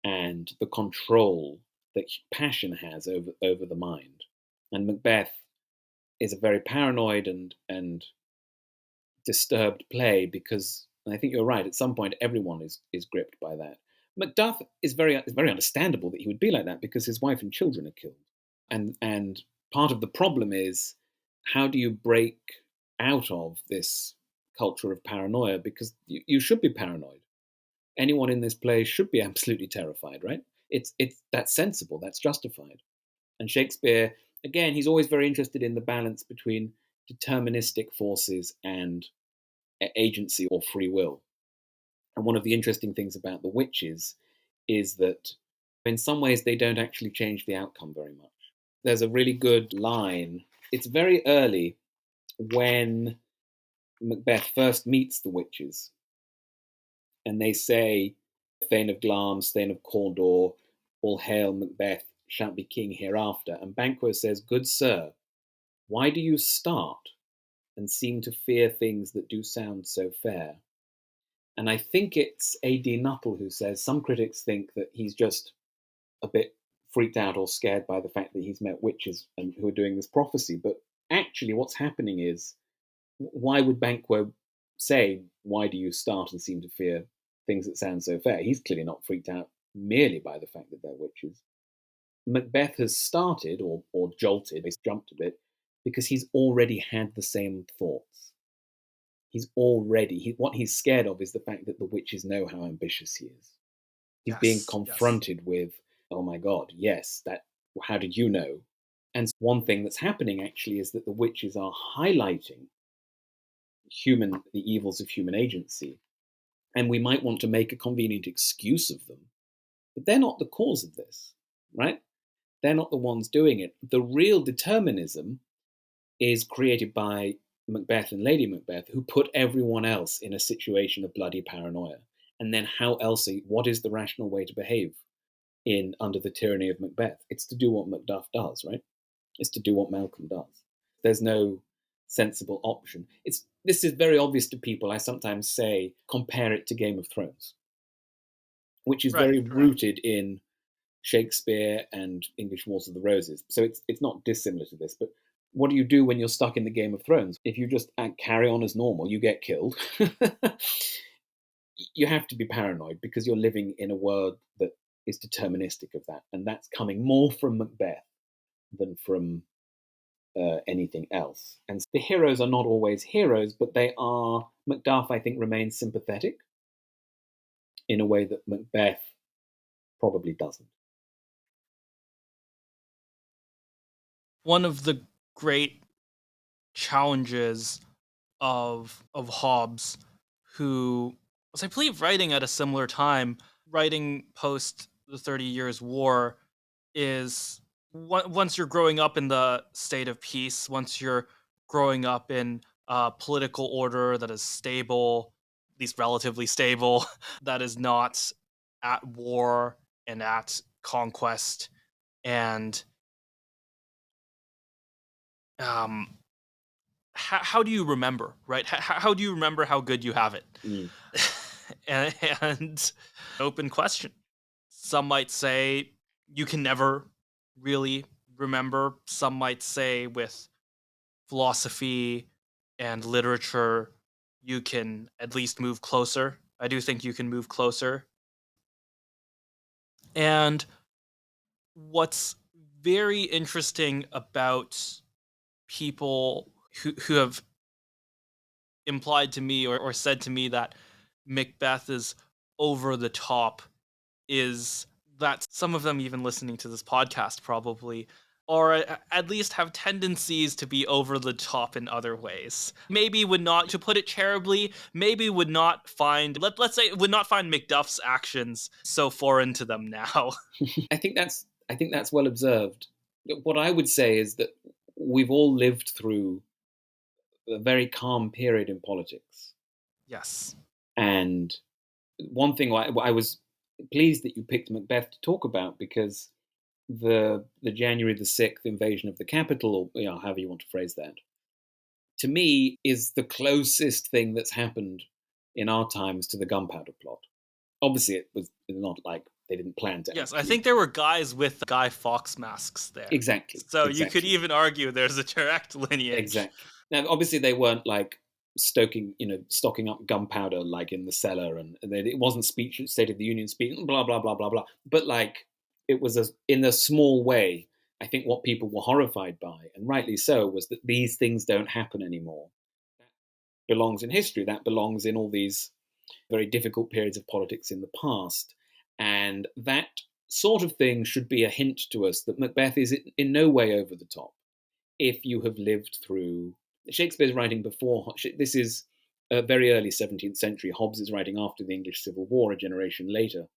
and the control that passion has over the mind. And Macbeth is a very paranoid and disturbed play because, and I think you're right, at some point everyone is gripped by that. Macduff is very understandable that he would be like that because his wife and children are killed. And part of the problem is, how do you break out of this culture of paranoia? Because you should be paranoid. Anyone in this play should be absolutely terrified, right? It's that's sensible, that's justified. And Shakespeare, again, he's always very interested in the balance between deterministic forces and agency or free will. And one of the interesting things about the witches is that in some ways they don't actually change the outcome very much. There's a really good line. It's very early when Macbeth first meets the witches, and they say, Thane of Glamis, Thane of Cawdor, all hail Macbeth, shan't be king hereafter. And Banquo says, good sir, why do you start and seem to fear things that do sound so fair? And I think it's A.D. Nuttall who says some critics think that he's just a bit freaked out or scared by the fact that he's met witches and who are doing this prophecy. But actually, what's happening is, why would Banquo say, why do you start and seem to fear things that sound so fair? He's clearly not freaked out merely by the fact that they're witches. Macbeth has started or jolted, he's jumped a bit, because he's already had the same thoughts. What he's scared of is the fact that the witches know how ambitious he is. He's being confronted with, oh my God, yes, how did you know? And one thing that's happening actually is that the witches are highlighting the evils of human agency. And we might want to make a convenient excuse of them, but they're not the cause of this, right? They're not the ones doing it. The real determinism is created by Macbeth and Lady Macbeth, who put everyone else in a situation of bloody paranoia. And then what is the rational way to behave under the tyranny of Macbeth? It's to do what Macduff does, right? It's to do what Malcolm does. There's no sensible option. This is very obvious to people. I sometimes say, compare it to Game of Thrones, which is very rooted in Shakespeare and English Wars of the Roses. So it's not dissimilar to this, but what do you do when you're stuck in the Game of Thrones? If you just carry on as normal, you get killed. You have to be paranoid because you're living in a world that is deterministic of that. And that's coming more from Macbeth than from anything else. And the heroes are not always heroes, but Macduff, I think, remains sympathetic in a way that Macbeth probably doesn't. One of the great challenges of Hobbes, who was, I believe, writing at a similar time, writing post the 30 Years' War, is once you're growing up in the state of peace, once you're growing up in a political order that is stable, at least relatively stable, that is not at war and at conquest, and how do you remember, right? How do you remember how good you have it? Mm. and open question. Some might say you can never really remember. Some might say with philosophy and literature, you can at least move closer. I do think you can move closer. And what's very interesting about people who have implied to me or said to me that Macbeth is over the top is that some of them, even listening to this podcast, probably, or at least have tendencies to be over the top in other ways. Maybe would not, to put it charitably, maybe would not find, let's say, would not find Macduff's actions so foreign to them now. I think that's well observed. What I would say is that we've all lived through a very calm period in politics. Yes. And one thing I was pleased that you picked Macbeth to talk about, because the January the 6th invasion of the capital, or however you want to phrase that, to me is the closest thing that's happened in our times to the gunpowder plot. Obviously, it was not like They didn't plan to Yes, I actually. think there were guys with Guy Fawkes masks there. Exactly, So you could exactly. even argue there's a direct lineage. Exactly. Now, obviously, they weren't like stocking up gunpowder like in the cellar, and it wasn't speech, State of the Union speech, blah blah blah blah blah. But like, it was in a small way. I think what people were horrified by, and rightly so, was that these things don't happen anymore. That belongs in history. That belongs in all these very difficult periods of politics in the past, and that sort of thing should be a hint to us that Macbeth is in no way over the top if you have lived through. Shakespeare's writing before. This is a very early 17th century. Hobbes is writing after the English Civil War, a generation later. Right.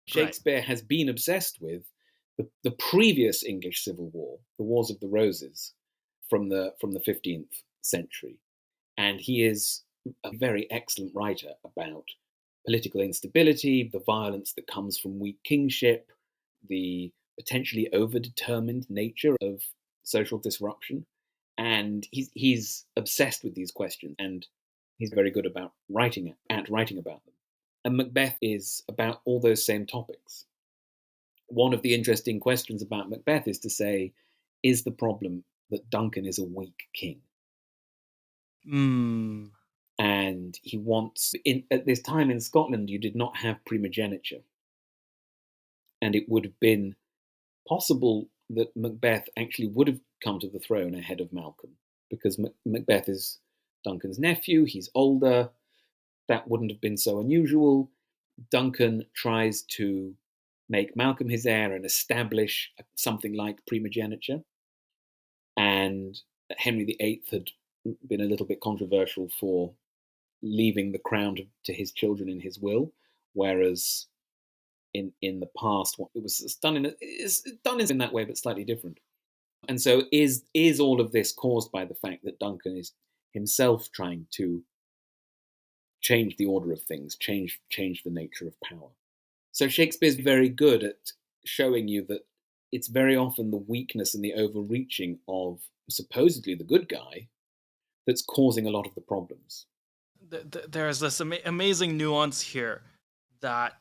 Shakespeare has been obsessed with the previous English Civil War, the Wars of the Roses, from the 15th century, and he is a very excellent writer about political instability, the violence that comes from weak kingship, the potentially overdetermined nature of social disruption. And he's obsessed with these questions, and he's very good about writing about them. And Macbeth is about all those same topics. One of the interesting questions about Macbeth is to say, is the problem that Duncan is a weak king? Hmm. And he wants, at this time in Scotland, you did not have primogeniture, and it would have been possible that Macbeth actually would have come to the throne ahead of Malcolm, because Macbeth is Duncan's nephew. He's older. That wouldn't have been so unusual. Duncan tries to make Malcolm his heir and establish something like primogeniture. And Henry VIII had been a little bit controversial for leaving the crown to his children in his will, whereas in the past, what it was done in that way, but slightly different. And so, is all of this caused by the fact that Duncan is himself trying to change the order of things, change the nature of power? So Shakespeare's very good at showing you that it's very often the weakness and the overreaching of supposedly the good guy that's causing a lot of the problems. There's this amazing nuance here that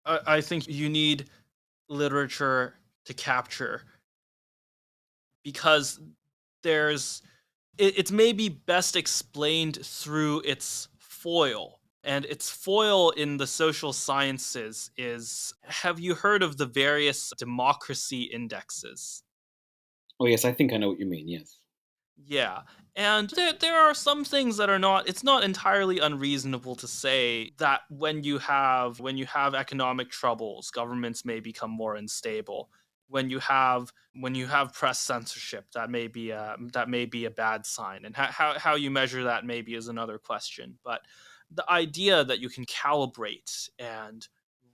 I think you need literature to capture, because there's it's maybe best explained through its foil. And its foil in the social sciences is, have you heard of the various democracy indexes? Oh yes, I think I know what you mean. Yes. Yeah. And there are some things that are not, it's not entirely unreasonable to say that when you have economic troubles, governments may become more unstable. When you have press censorship, that may be a bad sign. And how you measure that maybe is another question. But the idea that you can calibrate and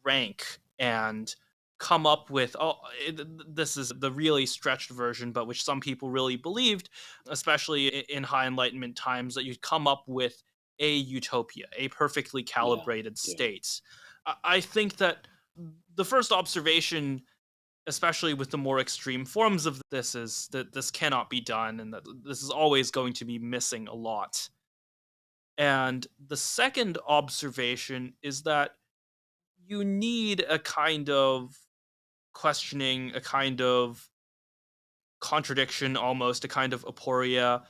rank and come up with, this is the really stretched version, but which some people really believed, especially in high enlightenment times, that you'd come up with a utopia, a perfectly Yeah. calibrated Yeah. state. I think that the first observation, especially with the more extreme forms of this, is that this cannot be done, and that this is always going to be missing a lot. And the second observation is that you need a kind of questioning, a kind of contradiction, almost a kind of aporia,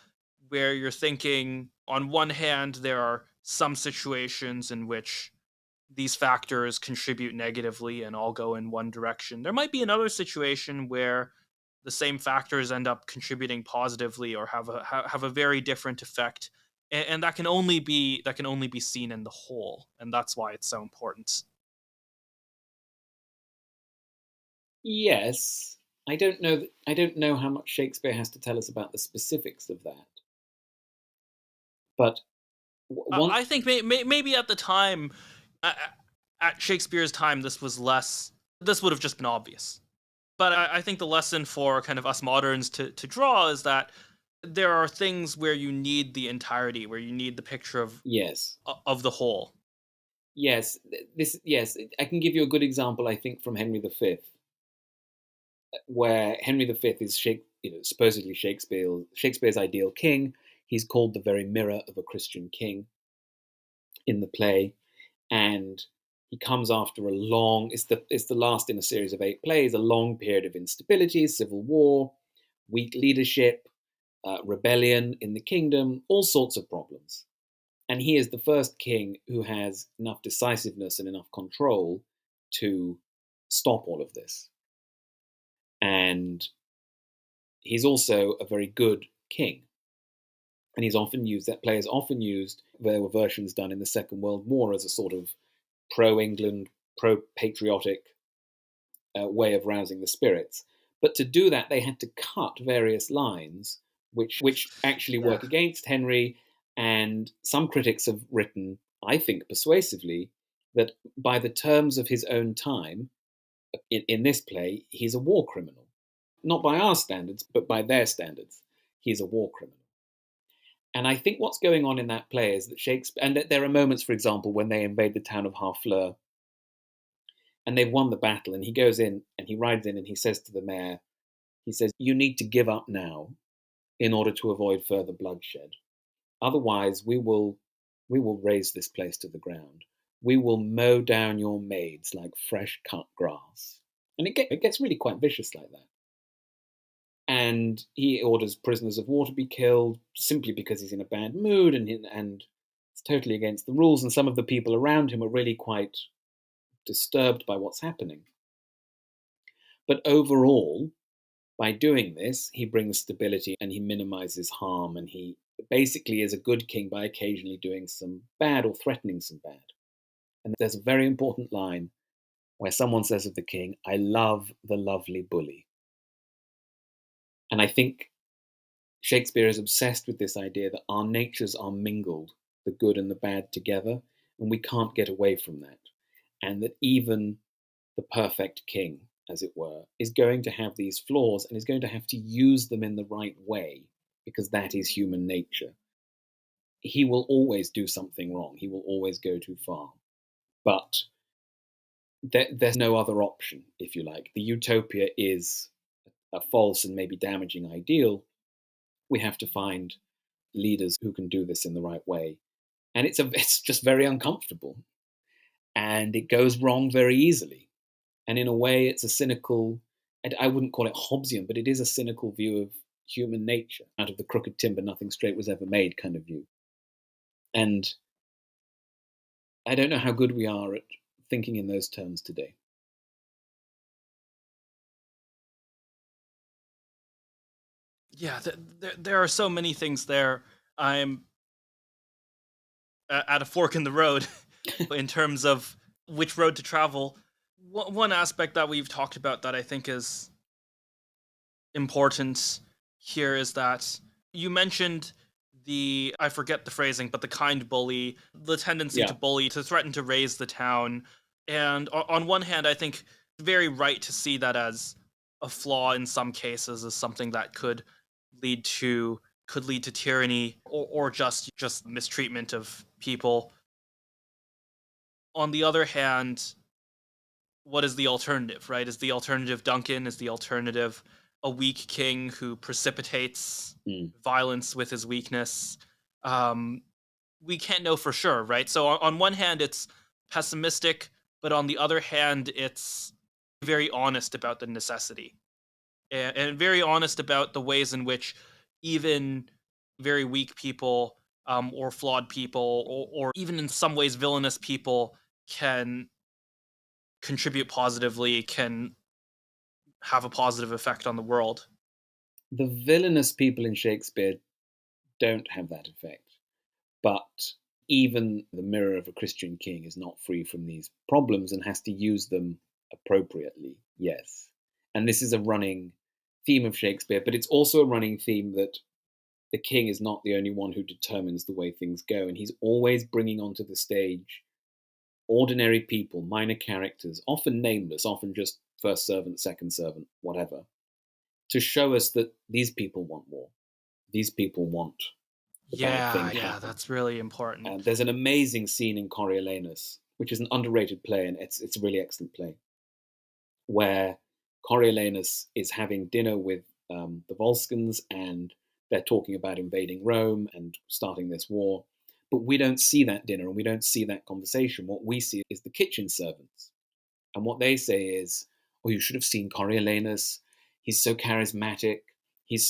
where you're thinking, on one hand, there are some situations in which these factors contribute negatively and all go in one direction. There might be another situation where the same factors end up contributing positively or have a very different effect, and that can only be seen in the whole, and that's why it's so important. Yes. I don't know how much Shakespeare has to tell us about the specifics of that. But one. I think maybe at the time, uh, at Shakespeare's time, this was less. This would have just been obvious. But I think the lesson for kind of us moderns to draw is that there are things where you need the entirety, where you need the picture Yes. of the whole. Yes, I can give you a good example. I think from Henry V, where Henry V is supposedly Shakespeare's ideal king. He's called the very mirror of a Christian king. in the play, and he comes after a long, it's the last in a series of 8 plays, a long period of instability, civil war, weak leadership, rebellion in the kingdom, all sorts of problems. And he is the first king who has enough decisiveness and enough control to stop all of this. And he's also a very good king. And he's often used, that play is often used, there were versions done in the Second World War as a sort of pro-England, pro-patriotic way of rousing the spirits. But to do that, they had to cut various lines which actually work against Henry. And some critics have written, I think persuasively, that by the terms of his own time, in this play, he's a war criminal. Not by our standards, but by their standards. He's a war criminal. And I think what's going on in that play is that Shakespeare, and there are moments, for example, when they invade the town of Harfleur, and they've won the battle, and he goes in and he rides in and he says to the mayor, he says, "You need to give up now in order to avoid further bloodshed. Otherwise, we will raze this place to the ground. We will mow down your maids like fresh cut grass." And it gets really quite vicious like that. And he orders prisoners of war to be killed simply because he's in a bad mood, and it's totally against the rules. And some of the people around him are really quite disturbed by what's happening. But overall, by doing this, he brings stability and he minimizes harm, and he basically is a good king by occasionally doing some bad or threatening some bad. And there's a very important line where someone says of the king, "I love the lovely bully." And I think Shakespeare is obsessed with this idea that our natures are mingled, the good and the bad together, and we can't get away from that. And that even the perfect king, as it were, is going to have these flaws and is going to have to use them in the right way, because that is human nature. He will always do something wrong. He will always go too far. But there's no other option, if you like. The utopia is a false and maybe damaging ideal. We have to find leaders who can do this in the right way. And it's just very uncomfortable. And it goes wrong very easily. And in a way, it's a cynical, I wouldn't call it Hobbesian, but it is a cynical view of human nature. Out of the crooked timber, nothing straight was ever made kind of view. And I don't know how good we are at thinking in those terms today. Yeah, there are so many things there. I'm at a fork in the road in terms of which road to travel. One aspect that we've talked about that I think is important here is that you mentioned I forget the phrasing, but the kind bully, the tendency to bully, to threaten to raise the town. And on one hand, I think very right to see that as a flaw in some cases, as something that could lead to tyranny, or just mistreatment of people. On the other hand, what is the alternative, right? Is the alternative Duncan? Is the alternative a weak king who precipitates violence with his weakness? We can't know for sure, right? So on one hand, it's pessimistic, but on the other hand, it's very honest about the necessity, and very honest about the ways in which even very weak people, or flawed people, or even in some ways villainous people can contribute positively, can have a positive effect on the world. The villainous people in Shakespeare don't have that effect. But even the mirror of a Christian king is not free from these problems and has to use them appropriately, yes. And this is a running theme of Shakespeare, but it's also a running theme that the king is not the only one who determines the way things go. And he's always bringing onto the stage ordinary people, minor characters, often nameless, often just first servant, second servant, whatever, to show us that these people want war. These people want the bad thing to happen. That's really important. There's an amazing scene in Coriolanus, which is an underrated play, and it's a really excellent play, where Coriolanus is having dinner with the Volscians, and they're talking about invading Rome and starting this war. But we don't see that dinner and we don't see that conversation. What we see is the kitchen servants. And what they say is, oh, you should have seen Coriolanus. He's so charismatic.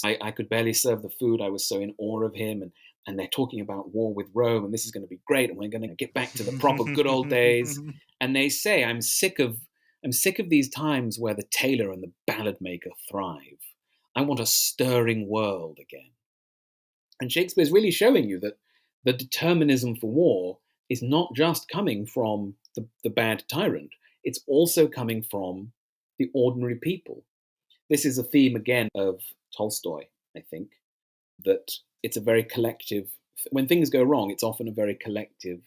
I could barely serve the food. I was so in awe of him. And they're talking about war with Rome, and this is going to be great. And we're going to get back to the proper good old days. And they say, I'm sick of these times where the tailor and the ballad maker thrive. I want a stirring world again. And Shakespeare's really showing you that the determinism for war is not just coming from the bad tyrant, it's also coming from the ordinary people. This is a theme, again, of Tolstoy, I think, that it's a very collective, when things go wrong, it's often a very collective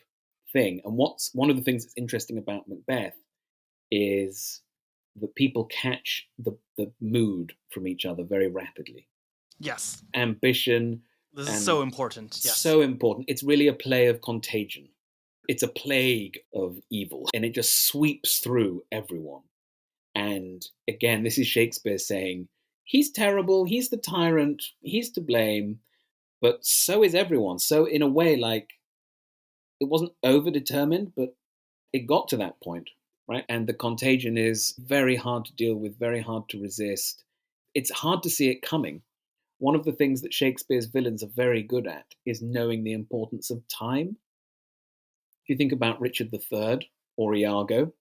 thing. And one of the things that's interesting about Macbeth is that people catch the mood from each other very rapidly. Yes. Ambition. This is so important. Yes. So important. It's really a play of contagion. It's a plague of evil, and it just sweeps through everyone. And again, this is Shakespeare saying, he's terrible, he's the tyrant, he's to blame, but so is everyone. So in a way, like, it wasn't overdetermined, but it got to that point, right? And the contagion is very hard to deal with, very hard to resist. It's hard to see it coming. One of the things that Shakespeare's villains are very good at is knowing the importance of time. If you think about Richard III or Iago,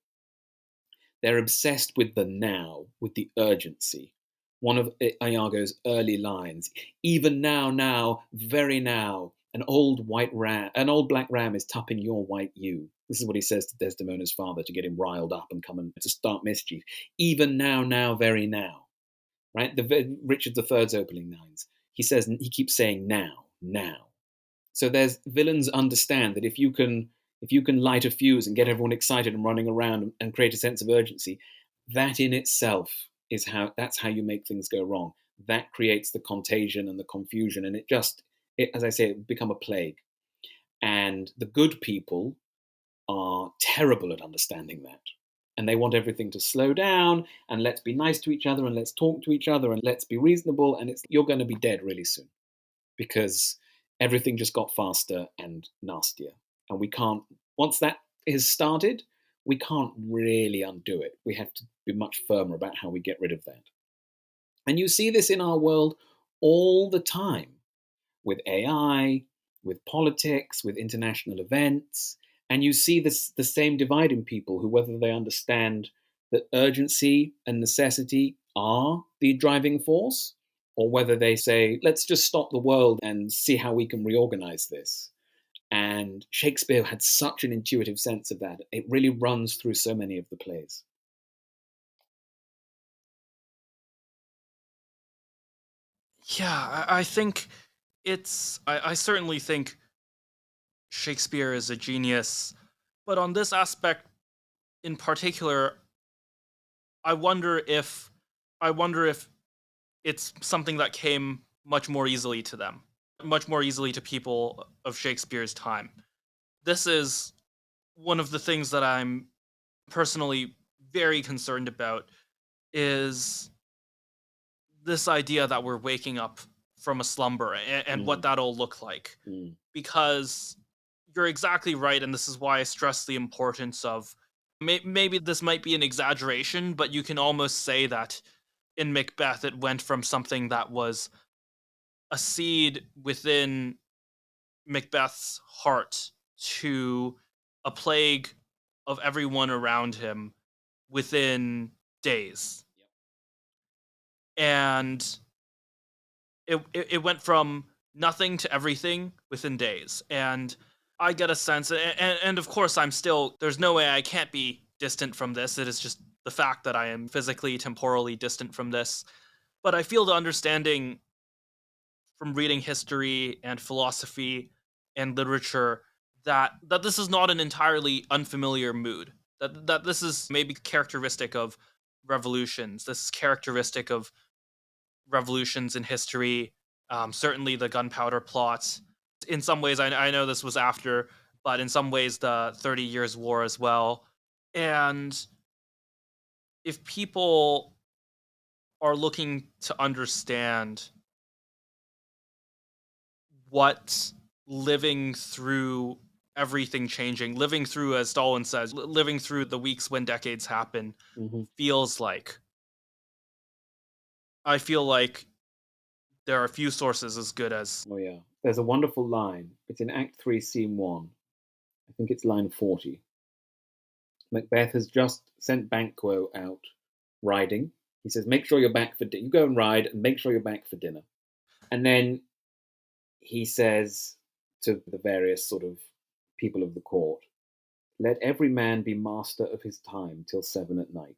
they're obsessed with the now, with the urgency. One of Iago's early lines, even now, very now, an old black ram is tupping your white ewe. This is what he says to Desdemona's father to get him riled up and come and to start mischief. Even now, very now. Right? Richard III's opening lines. He keeps saying now. So villains understand that if you can light a fuse and get everyone excited and running around and create a sense of urgency, that in itself that's how you make things go wrong. That creates the contagion and the confusion, and as I say, it become a plague. And the good people are terrible at understanding that. And they want everything to slow down, and let's be nice to each other, and let's talk to each other, and let's be reasonable, and you're going to be dead really soon. Because everything just got faster and nastier. And we can't, once that is started, we can't really undo it. We have to be much firmer about how we get rid of that. And you see this in our world all the time, with AI, with politics, with international events. And you see the same divide in people who, whether they understand that urgency and necessity are the driving force, or whether they say, let's just stop the world and see how we can reorganize this. And Shakespeare had such an intuitive sense of that. It really runs through so many of the plays. Yeah, I think I certainly think Shakespeare is a genius, but on this aspect in particular, I wonder if it's something that came much more easily to them, much more easily to people of Shakespeare's time. This is one of the things that I'm personally very concerned about, is this idea that we're waking up from a slumber and what that'll look like. Because you're exactly right, and this is why I stress the importance of, maybe this might be an exaggeration, but you can almost say that in Macbeth it went from something that was a seed within Macbeth's heart to a plague of everyone around him within days. And it went from nothing to everything within days. And I get a sense, and of course there's no way I can't be distant from this. It is just the fact that I am physically, temporally distant from this. But I feel the understanding from reading history and philosophy and literature that this is not an entirely unfamiliar mood. That this is maybe characteristic of revolutions. This is characteristic of revolutions in history. Certainly the gunpowder plot. In some ways, I know this was after, but in some ways the 30 Years' War as well. And if people are looking to understand what living through everything changing, living through, as Stalin says, living through the weeks when decades happen, Hmm. feels like I feel like there are few sources as good as. Oh, yeah. There's a wonderful line. It's in Act 3, Scene 1. I think it's line 40. Macbeth has just sent Banquo out riding. He says, make sure you're back for dinner. You go and ride and make sure you're back for dinner. And then he says to the various sort of people of the court, let every man be master of his time till 7 at night.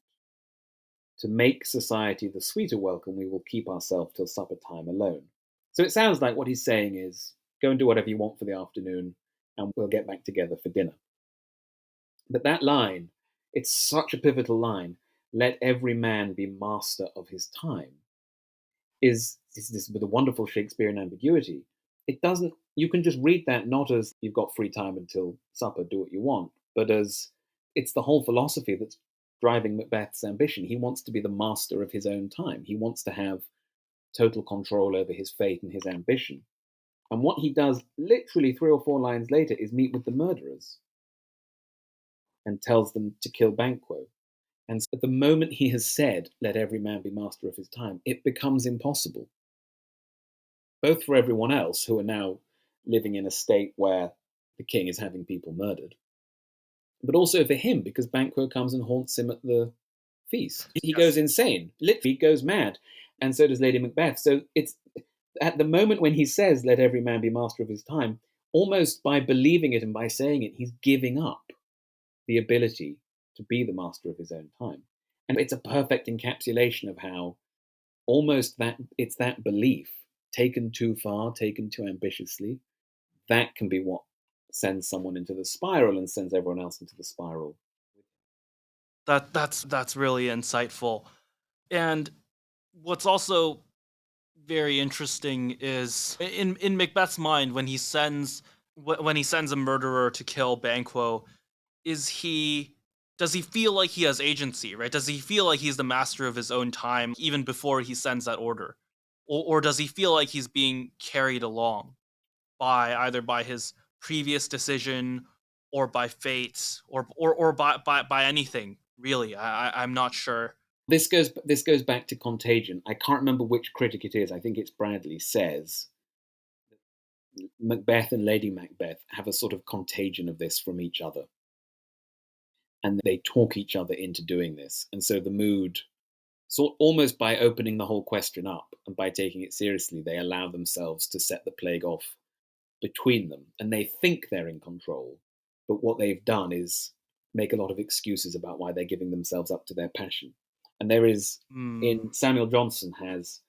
To make society the sweeter welcome, we will keep ourselves till supper time alone. So it sounds like what he's saying is go and do whatever you want for the afternoon, and we'll get back together for dinner. But that line, it's such a pivotal line. Let every man be master of his time. Is this with a wonderful Shakespearean ambiguity? It doesn't. You can just read that not as you've got free time until supper, do what you want, but as it's the whole philosophy that's driving Macbeth's ambition. He wants to be the master of his own time. He wants to have total control over his fate and his ambition. And what he does, literally 3 or 4 lines later, is meet with the murderers and tells them to kill Banquo. And so at the moment he has said, let every man be master of his time, it becomes impossible, both for everyone else who are now living in a state where the king is having people murdered, but also for him because Banquo comes and haunts him at the feast. He Yes. goes insane, literally goes mad, and so does Lady Macbeth. So it's at the moment when he says, let every man be master of his time, almost by believing it and by saying it, he's giving up the ability to be the master of his own time. And it's a perfect encapsulation of how almost that it's that belief taken too far, taken too ambitiously, that can be what sends someone into the spiral and sends everyone else into the spiral. That's really insightful. And what's also very interesting is in Macbeth's mind when when he sends a murderer to kill Banquo, is he does he feel like he has agency, right? Does he feel like he's the master of his own time even before he sends that order? Or does he feel like he's being carried along by either by his previous decision or by fate or by anything, really? I'm not sure. This goes back to Contagion. I can't remember which critic it is. I think it's Bradley says Macbeth and Lady Macbeth have a sort of contagion of this from each other, and they talk each other into doing this. And so the mood, sort almost by opening the whole question up and by taking it seriously, they allow themselves to set the plague off between them, and they think they're in control, but what they've done is make a lot of excuses about why they're giving themselves up to their passion. And there is Hmm. in Samuel Johnson has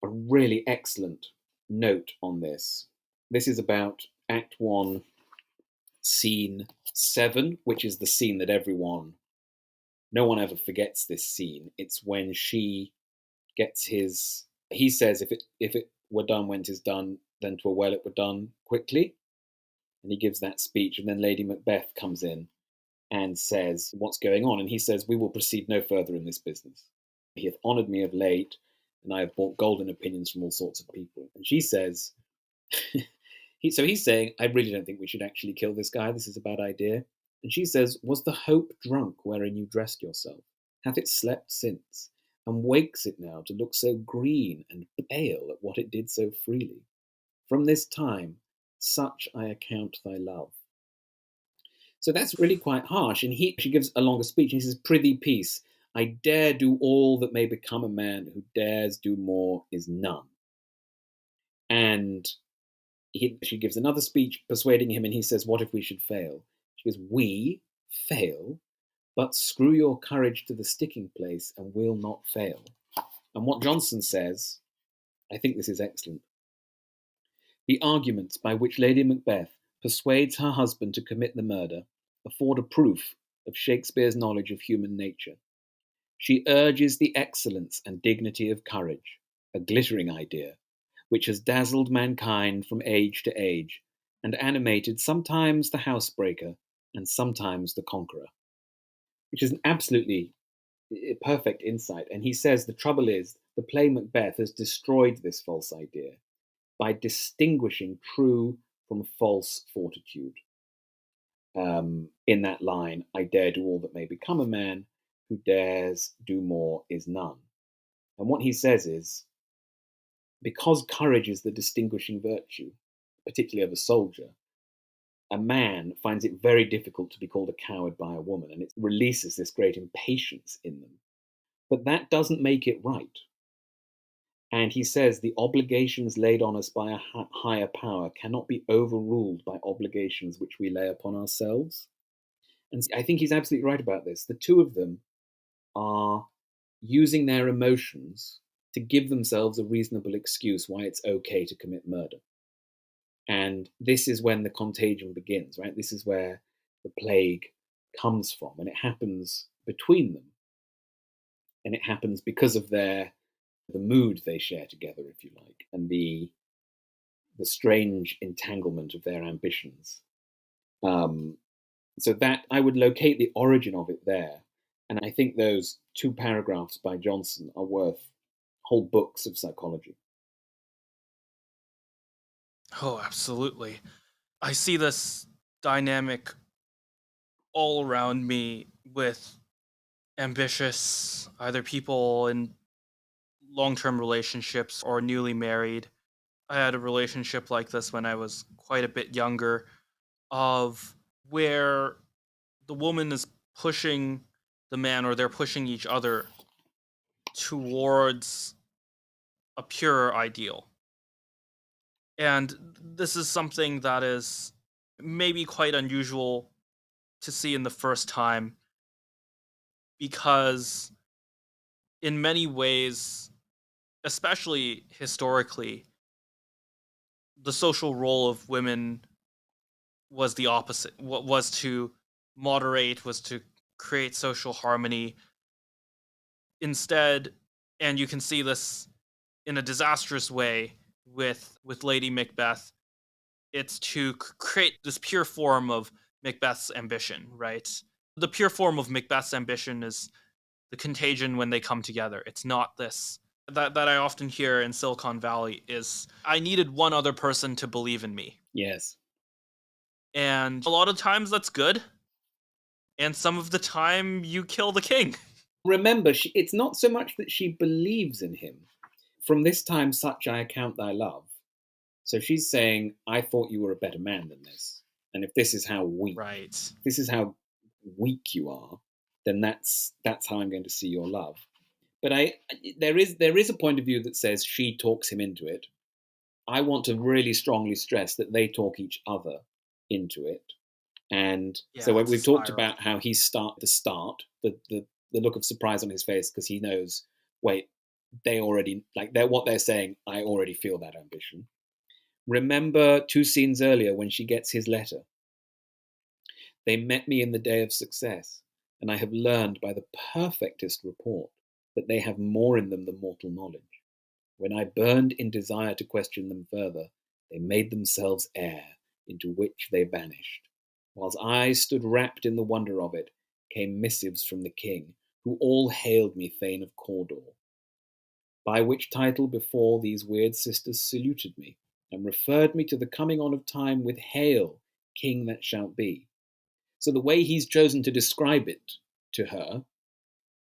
a really excellent note on this. This is about Act 1, Scene 7, which is the scene that no one ever forgets this scene. It's when she gets his, he says, if it were done when 'tis done, then 'twere well it were done quickly. And he gives that speech, and then Lady Macbeth comes in and says, what's going on? And he says, we will proceed no further in this business. He hath honoured me of late, and I have bought golden opinions from all sorts of people. And she says, so he's saying, I really don't think we should actually kill this guy. This is a bad idea. And she says, was the hope drunk wherein you dressed yourself? Hath it slept since? And wakes it now to look so green and pale at what it did so freely? From this time, such I account thy love. So that's really quite harsh. And she gives a longer speech. And he says, prithee, peace. I dare do all that may become a man who dares do more is none. And she gives another speech persuading him, and he says, what if we should fail? She goes, we fail, but screw your courage to the sticking place and we'll not fail. And what Johnson says, I think this is excellent. The arguments by which Lady Macbeth persuades her husband to commit the murder afford a proof of Shakespeare's knowledge of human nature. She urges the excellence and dignity of courage, a glittering idea, which has dazzled mankind from age to age, and animated sometimes the housebreaker and sometimes the conqueror, which is an absolutely perfect insight. And he says the trouble is the play Macbeth has destroyed this false idea by distinguishing true from false fortitude. In that line, I dare do all that may become a man, who dares do more is none. And what he says is, because courage is the distinguishing virtue, particularly of a soldier, a man finds it very difficult to be called a coward by a woman, and it releases this great impatience in them. But that doesn't make it right. And he says the obligations laid on us by a higher power cannot be overruled by obligations which we lay upon ourselves. And I think he's absolutely right about this. The two of them are using their emotions to give themselves a reasonable excuse why it's okay to commit murder. And this is when the contagion begins, right? This is where the plague comes from. And it happens between them. And it happens because of the mood they share together, if you like, and the strange entanglement of their ambitions. So that I would locate the origin of it there. And I think those 2 paragraphs by Johnson are worth whole books of psychology. Oh, absolutely. I see this dynamic all around me with ambitious, either people in long-term relationships or newly married. I had a relationship like this when I was quite a bit younger, of where the woman is pushing the man, or they're pushing each other towards a pure ideal. And this is something that is maybe quite unusual to see in the first time, because in many ways, especially historically, the social role of women was the opposite. What was to moderate, was to create social harmony. Instead, and you can see this in a disastrous way with Lady Macbeth, it's to create this pure form of Macbeth's ambition, right? The pure form of Macbeth's ambition is the contagion when they come together. It's not this that I often hear in Silicon Valley is, I needed one other person to believe in me. Yes. And a lot of times that's good, and some of the time you kill the king. Remember, it's not so much that she believes in him. From this time, such I account thy love. So she's saying, I thought you were a better man than this. And if this is how weak, Right. this is how weak you are, then that's how I'm going to see your love. But there is a point of view that says she talks him into it. I want to really strongly stress that they talk each other into it. And Yeah, so it's a we've talked spiral. about how he the look of surprise on his face, because he knows, wait, they already, like, what they're saying, I already feel that ambition. Remember 2 scenes earlier when she gets his letter. They met me in the day of success, and I have learned by the perfectest report that they have more in them than mortal knowledge. When I burned in desire to question them further, they made themselves air, into which they vanished. Whilst I stood wrapped in the wonder of it, came missives from the king, who all hailed me Thane of Cawdor. By which title before these weird sisters saluted me, and referred me to the coming on of time with hail, king that shalt be. So the way he's chosen to describe it to her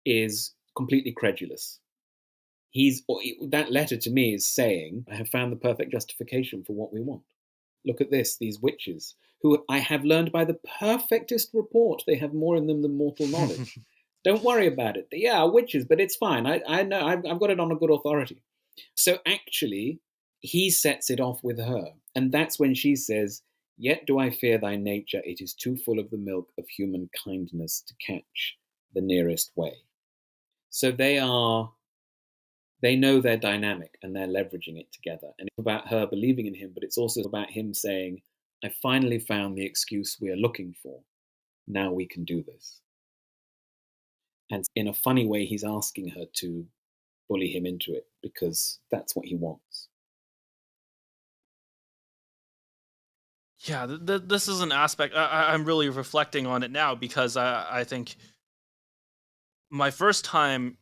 is completely credulous. That letter to me is saying, I have found the perfect justification for what we want. Look at this, these witches, who I have learned by the perfectest report they have more in them than mortal knowledge. Don't worry about it. They are witches, but it's fine. I know, I've got it on a good authority. So actually, he sets it off with her. And that's when she says, yet do I fear thy nature, it is too full of the milk of human kindness to catch the nearest way. So they know their dynamic and they're leveraging it together. And it's about her believing in him, but it's also about him saying, I finally found the excuse we are looking for. Now we can do this. And in a funny way, he's asking her to bully him into it because that's what he wants. Yeah, this is an aspect I'm really reflecting on it now, because I think my first time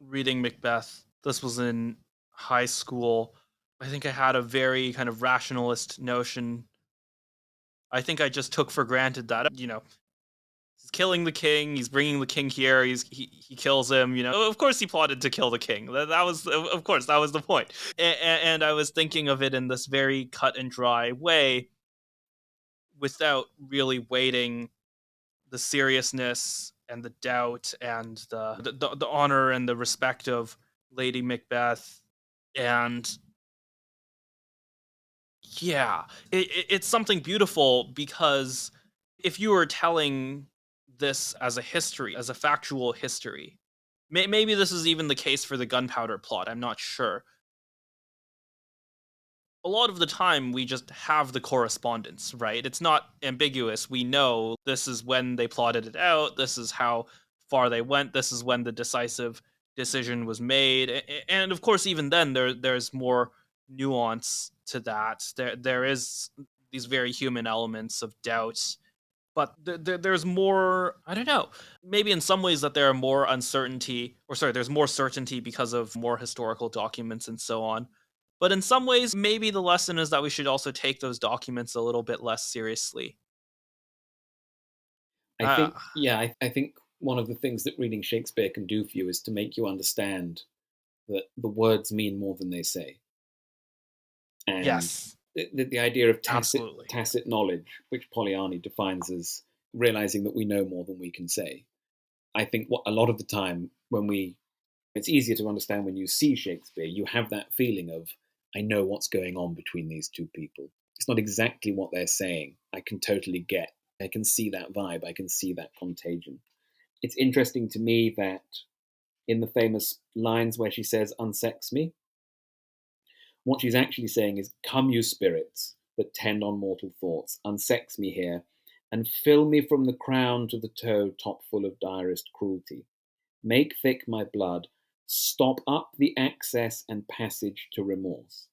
reading Macbeth, this was in high school. I think I had a very kind of rationalist notion. I think I just took for granted that, he's killing the king, he's bringing the king here, he kills him, Of course he plotted to kill the king. That was, of course, that was the point. And I was thinking of it in this very cut and dry way without really weighting the seriousness and the doubt and the honor and the respect of Lady Macbeth. And yeah, it's something beautiful because if you were telling this as a history, as a factual history, maybe this is even the case for the gunpowder plot. I'm not sure. A lot of the time, we just have the correspondence, right? It's not ambiguous. We know this is when they plotted it out. This is how far they went. This is when the decisive decision was made. And of course, even then, there's more nuance to that. There is these very human elements of doubt, but there's more. I don't know. Maybe in some ways that there are more uncertainty, or sorry, there's more certainty because of more historical documents and so on. But in some ways, maybe the lesson is that we should also take those documents a little bit less seriously. I Uh, think, yeah, I think one of the things that reading Shakespeare can do for you is to make you understand that the words mean more than they say. And yes, the idea of absolutely. tacit knowledge, which Polanyi defines as realizing that we know more than we can say. I think what a lot of the time when we it's easier to understand when you see Shakespeare, you have that feeling of, I know what's going on between these two people. It's not exactly what they're saying. I can totally get, I can see that vibe, I can see that contagion. It's interesting to me that in the famous lines where she says, unsex me, what she's actually saying is, come, you spirits that tend on mortal thoughts, unsex me here, and fill me from the crown to the toe, top full of direst cruelty. Make thick my blood, stop up the access and passage to remorse.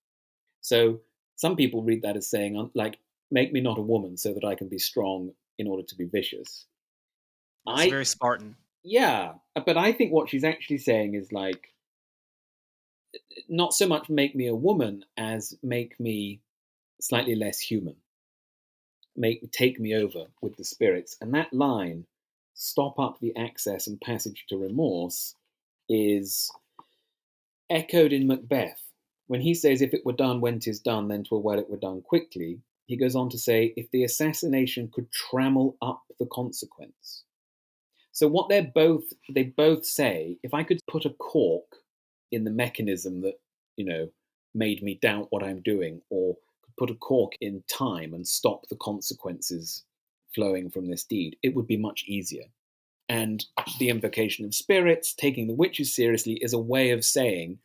So some people read that as saying, like, make me not a woman so that I can be strong in order to be vicious. It's I, very Spartan. yeah, but I think what she's actually saying is like, not so much make me a woman as make me slightly less human, take me over with the spirits. And that line, stop up the access and passage to remorse, is echoed in Macbeth. When he says, if it were done when 'tis done, then 'twere well it were done quickly, he goes on to say, if the assassination could trammel up the consequence. So what they both say, if I could put a cork in the mechanism that, you know, made me doubt what I'm doing, or could put a cork in time and stop the consequences flowing from this deed, it would be much easier. And the invocation of spirits, taking the witches seriously, is a way of saying,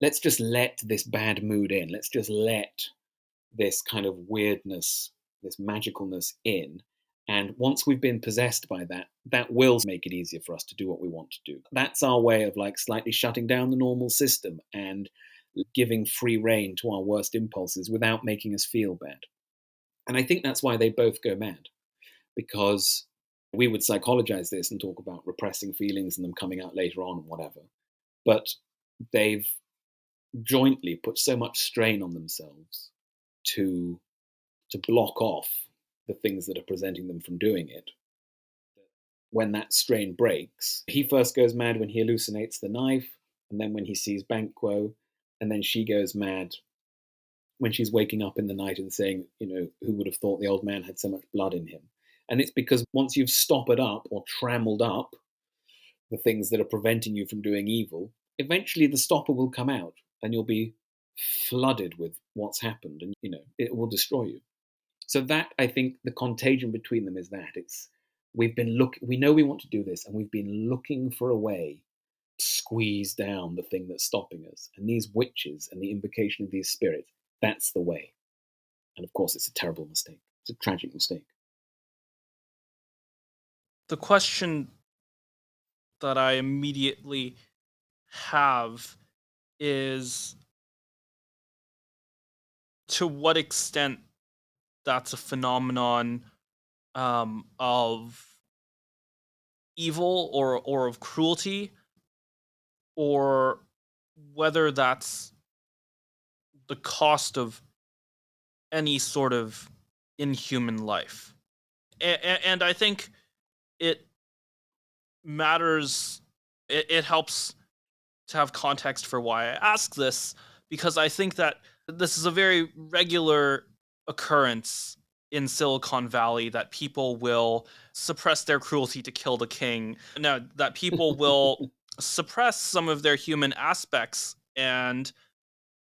let's just let this bad mood in. Let's just let this kind of weirdness, this magicalness in. And once we've been possessed by that, that will make it easier for us to do what we want to do. That's our way of like slightly shutting down the normal system and giving free rein to our worst impulses without making us feel bad. And I think that's why they both go mad, because we would psychologize this and talk about repressing feelings and them coming out later on and whatever. But they've jointly put so much strain on themselves to block off the things that are preventing them from doing it. When that strain breaks, he first goes mad when he hallucinates the knife, and then when he sees Banquo, and then she goes mad when she's waking up in the night and saying, you know, who would have thought the old man had so much blood in him? And it's because once you've stoppered up or trammelled up the things that are preventing you from doing evil, eventually the stopper will come out and you'll be flooded with what's happened, and you know it will destroy you. So that, I think, the contagion between them is that it's we know we want to do this, and we've been looking for a way to squeeze down the thing that's stopping us. And these witches and the invocation of these spirits, that's the way. And of course, it's a terrible mistake. It's a tragic mistake. The question that I immediately have is, to what extent that's a phenomenon of evil or of cruelty, or whether that's the cost of any sort of inhuman life. And I think it matters, it helps to have context for why I ask this, because I think that this is a very regular occurrence in Silicon Valley, that people will suppress their cruelty to kill the king. No, that people will suppress some of their human aspects and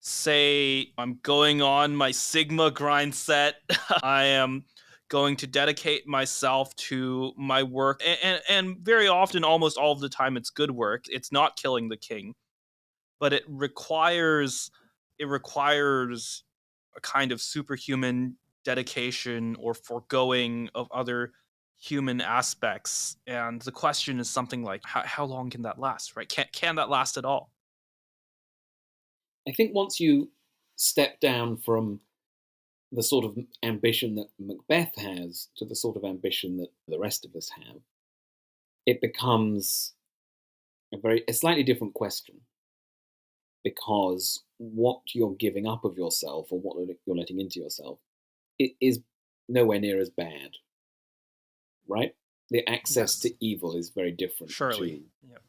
say, I'm going on my Sigma grind set. I am going to dedicate myself to my work. And very often, almost all of the time, it's good work. It's not killing the king, but it requires a kind of superhuman dedication or foregoing of other human aspects. And the question is something like, how long can that last, right? Can that last at all? I think once you step down from the sort of ambition that Macbeth has to the sort of ambition that the rest of us have, it becomes a slightly different question, because what you're giving up of yourself or what you're letting into yourself, it is nowhere near as bad, right? The access to Yes, evil is very different surely. too. Yep.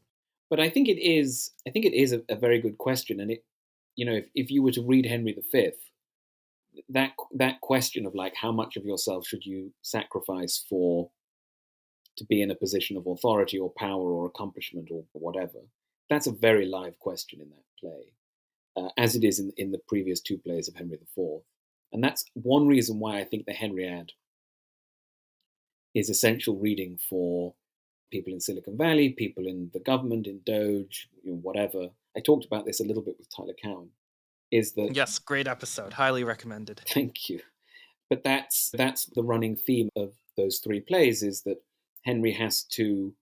But I think it is a very good question, and if you were to read Henry V, that question of like how much of yourself should you sacrifice for to be in a position of authority or power or accomplishment or whatever, that's a very live question in that play, as it is in the previous two plays of Henry IV. And that's one reason why I think the Henriade is essential reading for people in Silicon Valley, people in the government, in Doge, whatever. I talked about this a little bit with Tyler Cowen. Is that Yes, great episode. Highly recommended. thank you, but that's the running theme of those three plays, is that Henry has to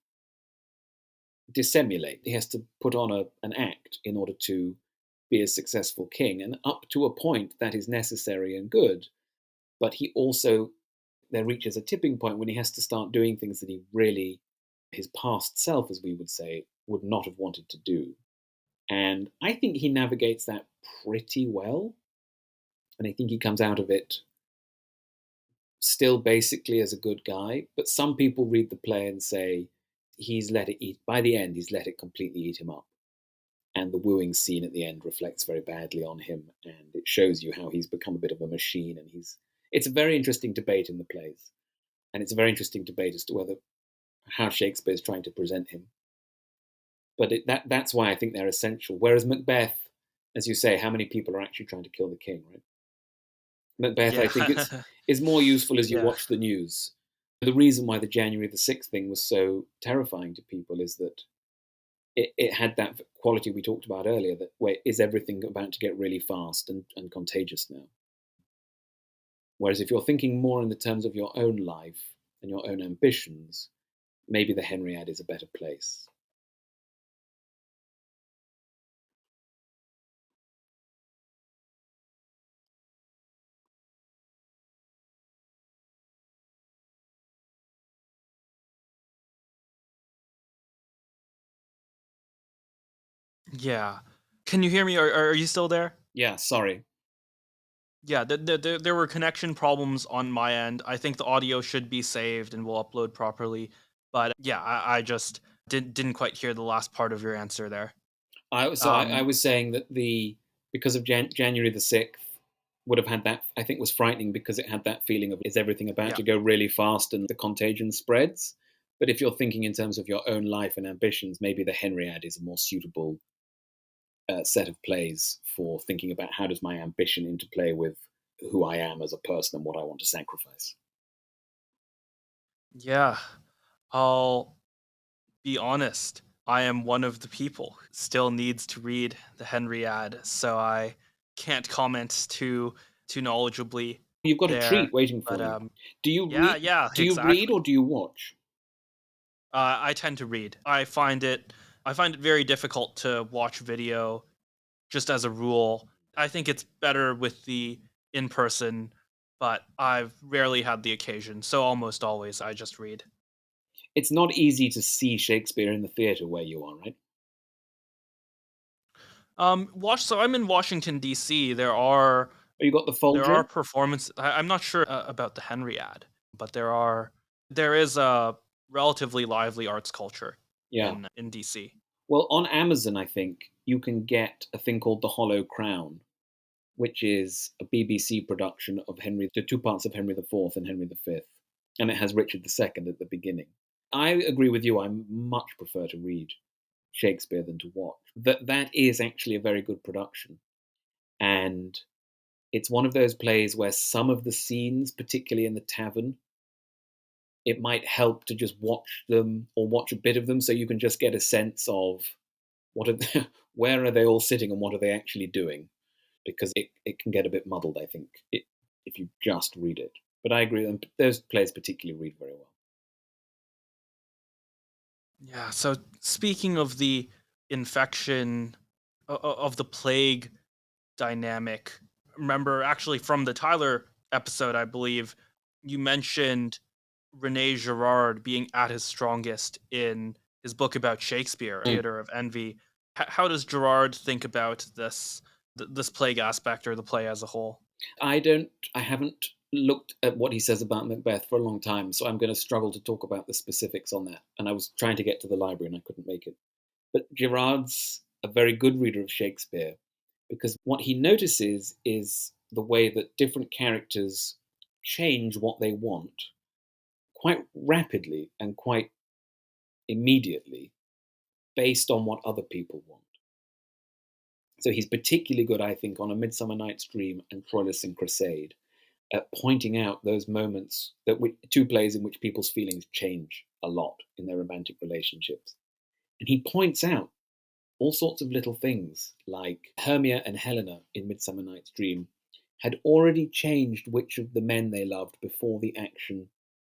dissimulate. He has to put on an act in order to be a successful king, and up to a point that is necessary and good. But he also there reaches a tipping point when he has to start doing things that he really, his past self, as we would say, would not have wanted to do. And I think he navigates that pretty well. And I think he comes out of it still basically as a good guy. But some people read the play and say he's let it eat, by the end, he's let it completely eat him up. And the wooing scene at the end reflects very badly on him. And it shows you how he's become a bit of a machine. And it's a very interesting debate in the plays. And it's a very interesting debate as to how Shakespeare is trying to present him. But that's why I think they're essential. Whereas Macbeth, as you say, how many people are actually trying to kill the king, right? Macbeth, I Yeah. think is more useful as you Yeah. watch the news. The reason why the January the 6th thing was so terrifying to people is that it had that quality we talked about earlier, that where is everything about to get really fast and contagious now? Whereas if you're thinking more in the terms of your own life and your own ambitions, maybe the Henriade is a better place. Yeah. Can you hear me? Are you still there? Yeah, sorry. Yeah, there were connection problems on my end. I think the audio should be saved and will upload properly. But yeah, I just didn't quite hear the last part of your answer there. I Um, was saying that because of January the 6th would have had that, I think was frightening because it had that feeling of is everything about yeah. to go really fast and the contagion spreads. But if you're thinking in terms of your own life and ambitions, maybe the Henriade is a more suitable set of plays for thinking about how does my ambition interplay with who I am as a person and what I want to sacrifice. Yeah. I'll be honest. I am one of the people who still needs to read the Henriade, so I can't comment too knowledgeably You've got a treat there. waiting But for you. Do you yeah, read? yeah, Do you read exactly. or do you watch? I tend to read. I find it very difficult to watch video just as a rule. I think it's better with the in person, but I've rarely had the occasion, so almost always I just read. It's not easy to see Shakespeare in the theatre where you are, right? So I'm in Washington D.C. Oh, you got the There are Folger? performances. I'm not sure about the Henry ad, but there is a relatively lively arts culture Yeah. in DC. Well, on Amazon, I think you can get a thing called The Hollow Crown, which is a BBC production of the two parts of Henry IV and Henry V, and it has Richard II at the beginning. I agree with you. I much prefer to read Shakespeare than to watch. That is actually a very good production, and it's one of those plays where some of the scenes, particularly in the tavern, it might help to just watch them or watch a bit of them so you can just get a sense of what are they, where are they all sitting and what are they actually doing, because it can get a bit muddled, I think, if you just read it. But I agree, and those plays particularly read very well. Yeah. So speaking of the infection of the plague dynamic, remember actually from the Tyler episode, I believe you mentioned Rene Girard being at his strongest in his book about Shakespeare, Mm. Theater of Envy. How does Girard think about this plague aspect or the play as a whole? I haven't looked at what he says about Macbeth for a long time, so I'm going to struggle to talk about the specifics on that. And I was trying to get to the library and I couldn't make it. But Girard's a very good reader of Shakespeare because what he notices is the way that different characters change what they want quite rapidly and quite immediately based on what other people want. So he's particularly good, I think, on A Midsummer Night's Dream and Troilus and Crusade at pointing out those moments two plays in which people's feelings change a lot in their romantic relationships. And he points out all sorts of little things, like Hermia and Helena in Midsummer Night's Dream had already changed which of the men they loved before the action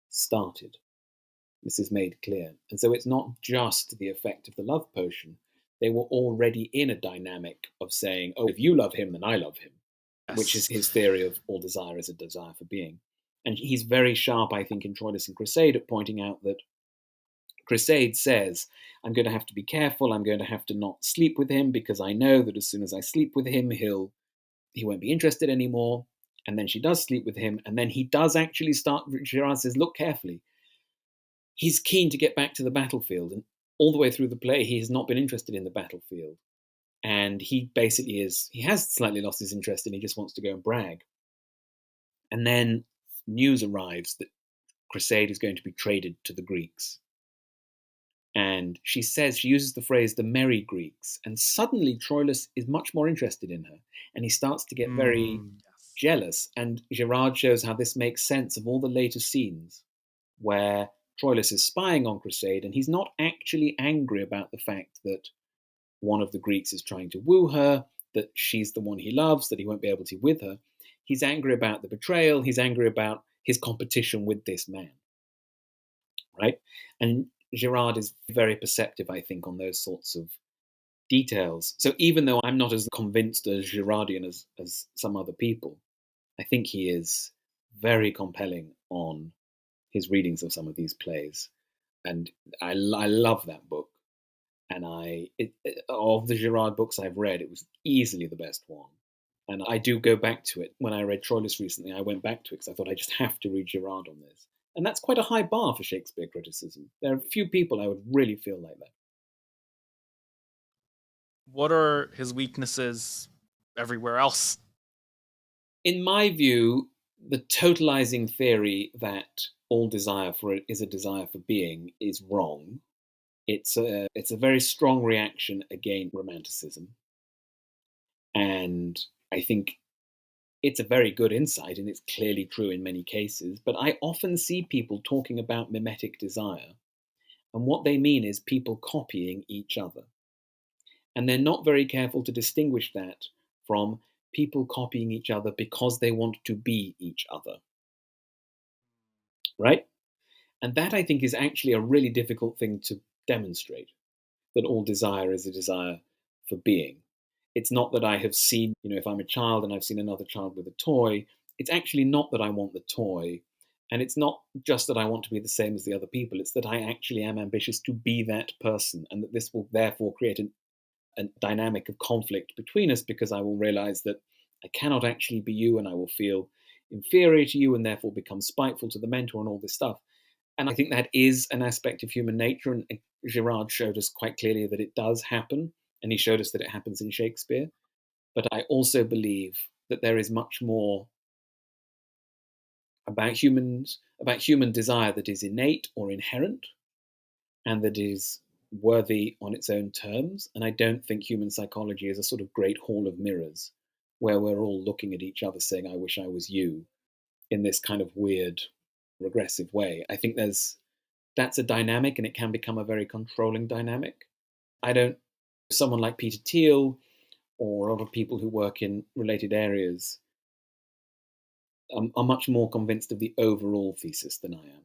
started. This is made clear. And so it's not just the effect of the love potion. They were already in a dynamic of saying, oh, if you love him, then I love him, which is Yes. his theory of all desire is a desire for being. And he's very sharp, I think, in Troilus and Crusade at pointing out that Crusade says, I'm going to have to be careful, I'm going to have to not sleep with him because I know that as soon as I sleep with him, he won't be interested anymore. And then she does sleep with him, and then he does actually start. Girard says, look carefully. He's keen to get back to the battlefield, and all the way through the play, he has not been interested in the battlefield. And he has slightly lost his interest and he just wants to go and brag. And then news arrives that Crusade is going to be traded to the Greeks. And she uses the phrase the merry Greeks. And suddenly Troilus is much more interested in her. And he starts to get very Yes. jealous. And Girard shows how this makes sense of all the later scenes where Troilus is spying on Crusade and he's not actually angry about the fact that one of the Greeks is trying to woo her, that she's the one he loves, that he won't be able to with her. He's angry about the betrayal. He's angry about his competition with this man, right? And Girard is very perceptive, I think, on those sorts of details. So even though I'm not as convinced as Girardian as some other people, I think he is very compelling on his readings of some of these plays. And I love that book. And of the Girard books I've read, it was easily the best one. And I do go back to it. When I read Troilus recently, I went back to it because I thought I just have to read Girard on this. And that's quite a high bar for Shakespeare criticism. There are few people I would really feel like that. What are his weaknesses everywhere else? In my view, the totalizing theory that all desire for it is a desire for being is wrong. It's a very strong reaction against romanticism. And I think it's a very good insight and it's clearly true in many cases. But I often see people talking about mimetic desire, and what they mean is people copying each other. And they're not very careful to distinguish that from people copying each other because they want to be each other, right? And that I think is actually a really difficult thing to demonstrate, that all desire is a desire for being. It's not that I have seen, if I'm a child and I've seen another child with a toy, it's actually not that I want the toy. And it's not just that I want to be the same as the other people, it's that I actually am ambitious to be that person and that this will therefore create a dynamic of conflict between us, because I will realize that I cannot actually be you, and I will feel inferior to you and therefore become spiteful to the mentor and all this stuff. And I think that is an aspect of human nature. And Girard showed us quite clearly that it does happen. And he showed us that it happens in Shakespeare. But I also believe that there is much more about human desire that is innate or inherent, and that is worthy on its own terms. And I don't think human psychology is a sort of great hall of mirrors where we're all looking at each other saying, I wish I was you, in this kind of weird, regressive way. I think that's a dynamic, and it can become a very controlling dynamic. I don't, someone like Peter Thiel or a lot of people who work in related areas are much more convinced of the overall thesis than I am.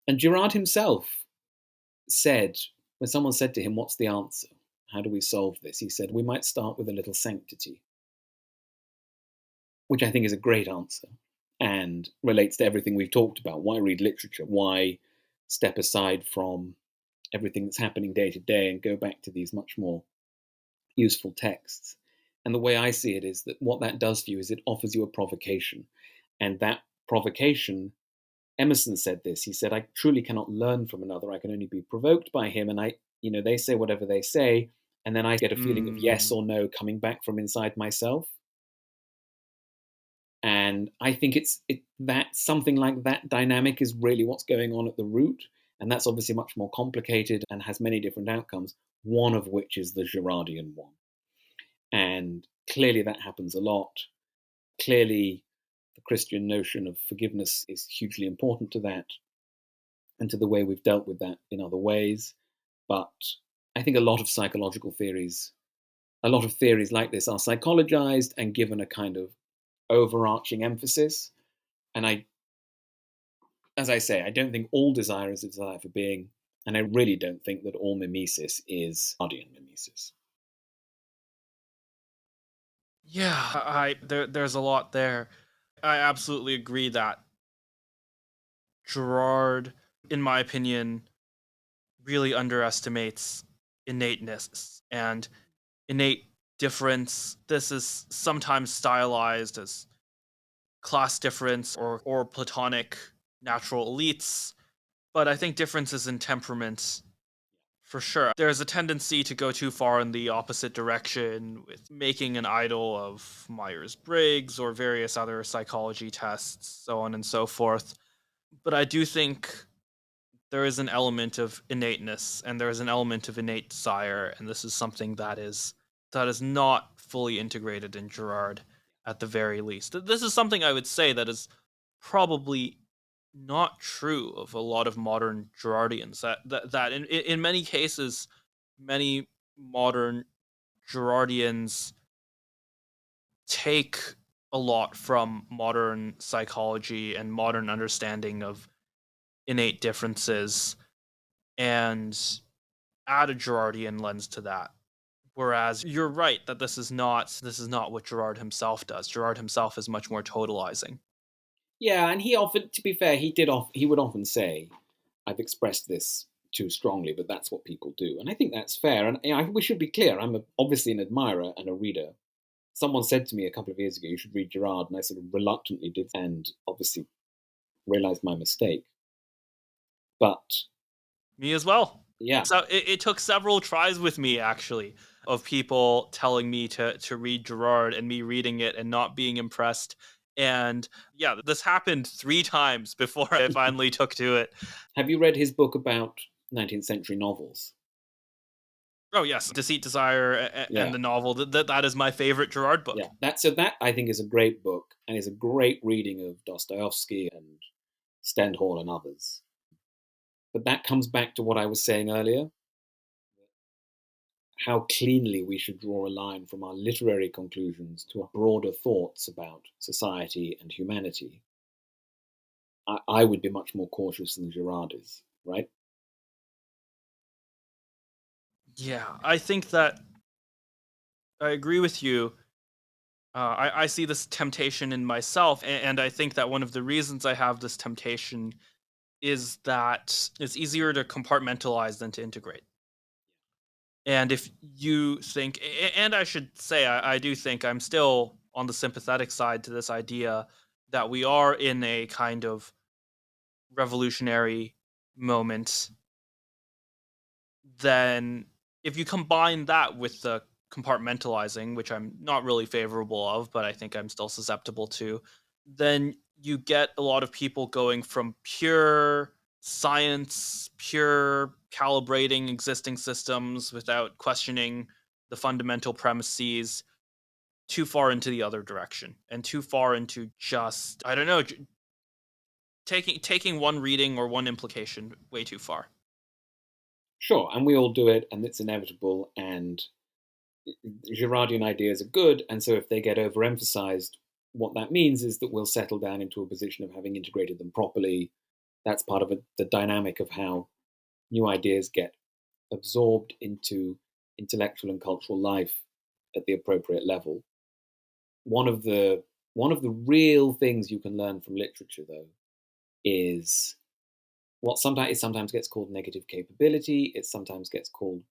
And Girard himself said, when someone said to him, what's the answer? How do we solve this? He said, we might start with a little sanctity, which I think is a great answer and relates to everything we've talked about. Why read literature? Why step aside from everything that's happening day to day and go back to these much more useful texts? And the way I see it is that what that does for you is it offers you a provocation. And that provocation, Emerson said this, he said, I truly cannot learn from another. I can only be provoked by him. And they say whatever they say. And then I get a feeling of yes or no coming back from inside myself. And I think that something like that dynamic is really what's going on at the root. And that's obviously much more complicated and has many different outcomes, one of which is the Girardian one. And clearly that happens a lot. Clearly, the Christian notion of forgiveness is hugely important to that and to the way we've dealt with that in other ways. But I think a lot of theories like this are psychologized and given a kind of overarching emphasis. And as I say, I don't think all desire is a desire for being, and I really don't think that all mimesis is Girardian mimesis. Yeah, there's a lot there. I absolutely agree that Gerard, in my opinion, really underestimates innateness and innate difference. This is sometimes stylized as class difference or platonic natural elites, but I think differences in temperament for sure. There's a tendency to go too far in the opposite direction with making an idol of Myers-Briggs or various other psychology tests, so on and so forth. But I do think there is an element of innateness and there is an element of innate desire, and this is something that is not fully integrated in Gerard at the very least. This is something I would say that is probably not true of a lot of modern Gerardians. That in many cases, many modern Gerardians take a lot from modern psychology and modern understanding of innate differences and add a Gerardian lens to that. Whereas you're right that this is not what Gerard himself does. Gerard himself is much more totalizing. Yeah, and he often, to be fair, he would often say, I've expressed this too strongly, but that's what people do. And I think that's fair. And we should be clear, obviously an admirer and a reader. Someone said to me a couple of years ago, you should read Gerard, and I sort of reluctantly did, and obviously realized my mistake. But Me as well. yeah, So it took several tries with me actually of people telling me to read Gerard and me reading it and not being impressed. And yeah, this happened 3 times before I finally took to it. have you read his book about 19th century novels? Oh yes, Deceit, Desire, Yeah, and the novel. That is my favorite Gerard book. yeah. That I think is a great book, and is a great reading of Dostoevsky and Stendhal and others. But that comes back to what I was saying earlier, how cleanly we should draw a line from our literary conclusions to our broader thoughts about society and humanity. I would be much more cautious than Girard is, right? Yeah, I think that I agree with you. I see this temptation in myself, and I think that one of the reasons I have this temptation is that it's easier to compartmentalize than to integrate. And if you think, and I should say, I do think I'm still on the sympathetic side to this idea that we are in a kind of revolutionary moment, then if you combine that with the compartmentalizing, which I'm not really favorable of, but I think I'm still susceptible to, then you get a lot of people going from pure science, pure calibrating existing systems without questioning the fundamental premises, too far into the other direction and too far into just, I don't know, taking one reading or one implication way too far. Sure, and we all do it, and it's inevitable. And Girardian ideas are good, and so if they get overemphasized, what that means is that we'll settle down into a position of having integrated them properly. That's part of the dynamic of how new ideas get absorbed into intellectual and cultural life at the appropriate level. One of the one of the real things you can learn from literature, though, is what sometimes gets called negative capability. It sometimes gets called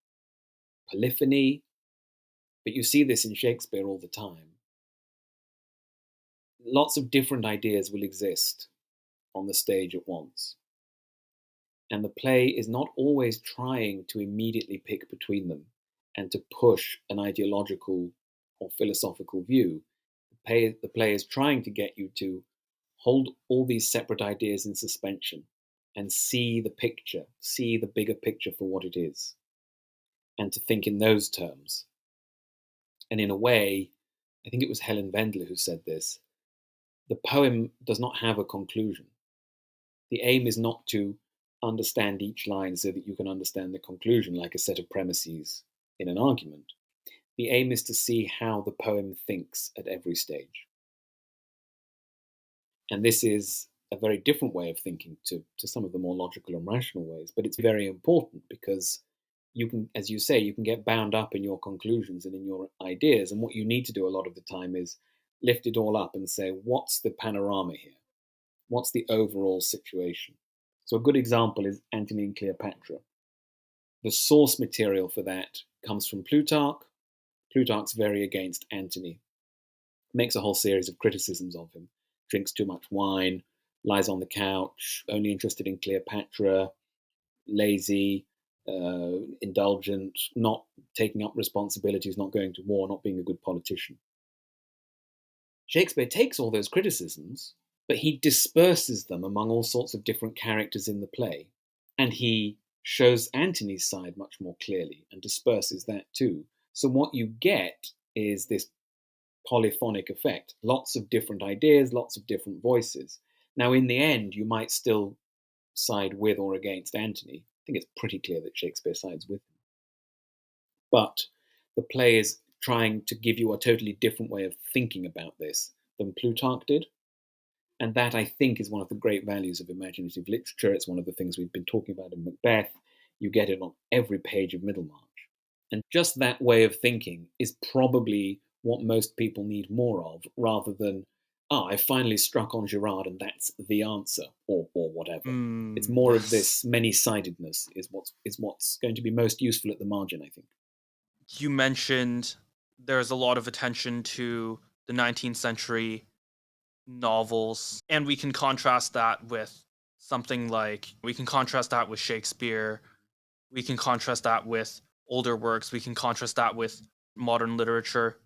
polyphony, but you see this in Shakespeare all the time. Lots of different ideas will exist on the stage at once, and the play is not always trying to immediately pick between them and to push an ideological or philosophical view. The play is trying to get you to hold all these separate ideas in suspension and see the picture, see the bigger picture for what it is, and to think in those terms. And in a way, I think it was Helen Wendler who said this, the poem does not have a conclusion. The aim is not to understand each line so that you can understand the conclusion like a set of premises in an argument. The aim is to see how the poem thinks at every stage. And this is a very different way of thinking to some of the more logical and rational ways, but it's very important because you can, as you say, you can get bound up in your conclusions and in your ideas. And what you need to do a lot of the time is lift it all up and say, what's the panorama here? What's the overall situation? So a good example is Antony and Cleopatra. The source material for that comes from Plutarch. Plutarch's very against Antony, makes a whole series of criticisms of him. Drinks too much wine, lies on the couch, only interested in Cleopatra, lazy, indulgent, not taking up responsibilities, not going to war, not being a good politician. Shakespeare takes all those criticisms, but he disperses them among all sorts of different characters in the play. And he shows Antony's side much more clearly and disperses that too. So what you get is this polyphonic effect, lots of different ideas, lots of different voices. Now, in the end, you might still side with or against Antony. I think it's pretty clear that Shakespeare sides with him. But the play is trying to give you a totally different way of thinking about this than Plutarch did. And that, I think, is one of the great values of imaginative literature. It's one of the things we've been talking about in Macbeth. You get it on every page of Middlemarch. And just that way of thinking is probably what most people need more of, rather than, I finally struck on Girard and that's the answer, or whatever. It's more of Yes. this many-sidedness is what's going to be most useful at the margin, I think. You mentioned there's a lot of attention to the 19th century novels, and we can contrast that with something like, we can contrast that with Shakespeare, we can contrast that with older works, we can contrast that with modern literature.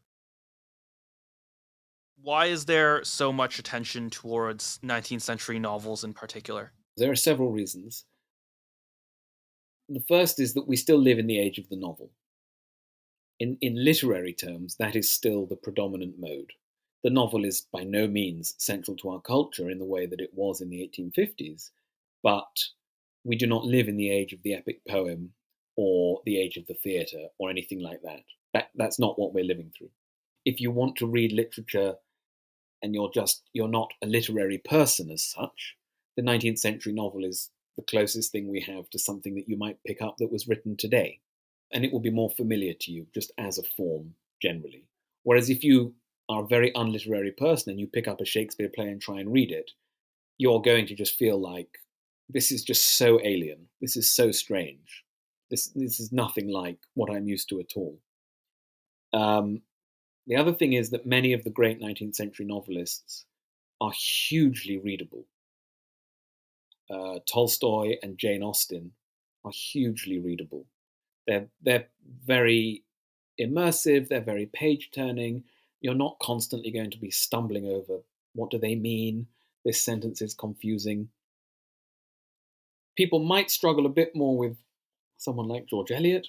Why is there so much attention towards 19th century novels in particular? There are several reasons. The first is that we still live in the age of the novel. In literary terms, that is still the predominant mode. The novel is by no means central to our culture in the way that it was in the 1850s, but we do not live in the age of the epic poem or the age of the theatre or anything like that. That's not what we're living through. If you want to read literature and you're not a literary person as such, the 19th century novel is the closest thing we have to something that you might pick up that was written today. And it will be more familiar to you just as a form generally. Whereas if you are a very unliterary person and you pick up a Shakespeare play and try and read it, you're going to just feel like this is just so alien. This is so strange. This is nothing like what I'm used to at all. Um, the other thing is that many of the great 19th century novelists are hugely readable. Tolstoy and Jane Austen are hugely readable. They're very immersive. They're very page turning. You're not constantly going to be stumbling over what do they mean. This sentence is confusing. People might struggle a bit more with someone like George Eliot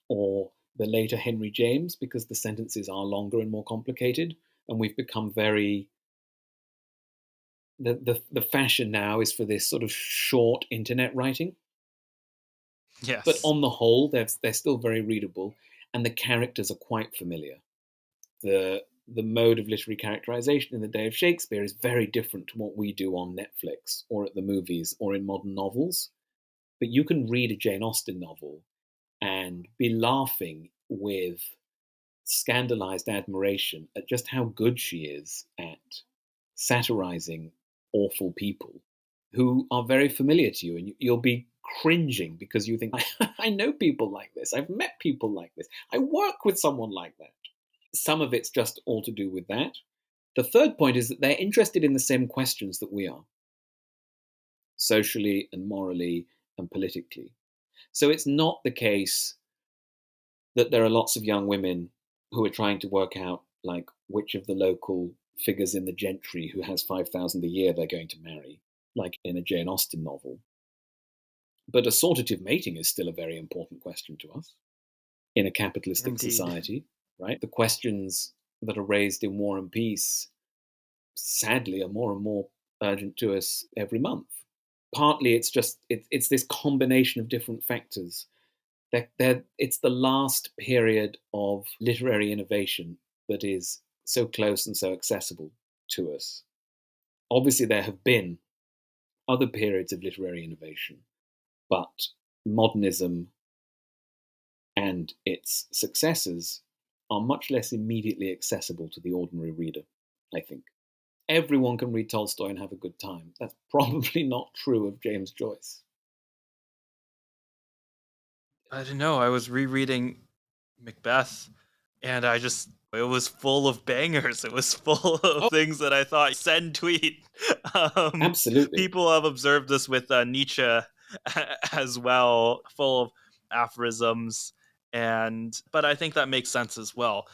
or the later Henry James because the sentences are longer and more complicated, and we've become very the fashion now is for this sort of short internet writing. But Yes. on the whole, they're still very readable, and the characters are quite familiar. The mode of literary characterization in the day of Shakespeare is very different to what we do on Netflix or at the movies or in modern novels. But you can read a Jane Austen novel and be laughing with scandalized admiration at just how good she is at satirizing awful people who are very familiar to you, and you'll be cringing because you think, I know people like this, I've met people like this, I work with someone like that. Some of it's just all to do with that. The third point is that they're interested in the same questions that we are, socially and morally and politically. So it's not the case that there are lots of young women who are trying to work out like which of the local figures in the gentry who has 5,000 a year they're going to marry, like in a Jane Austen novel. But assortative mating is still a very important question to us in a capitalistic Indeed. society, right? The questions that are raised in War and Peace, sadly, are more and more urgent to us every month. Partly it's just it's this combination of different factors. It's the last period of literary innovation that is so close and so accessible to us. Obviously, there have been other periods of literary innovation, but modernism and its successors are much less immediately accessible to the ordinary reader, I think. Everyone can read Tolstoy and have a good time. That's probably not true of James Joyce. I don't know. I was rereading Macbeth, and it was full of bangers. It was full of Oh, things that I thought send tweet. Um, absolutely. People have observed this with Nietzsche as well, full of aphorisms, and but I think that makes sense as well.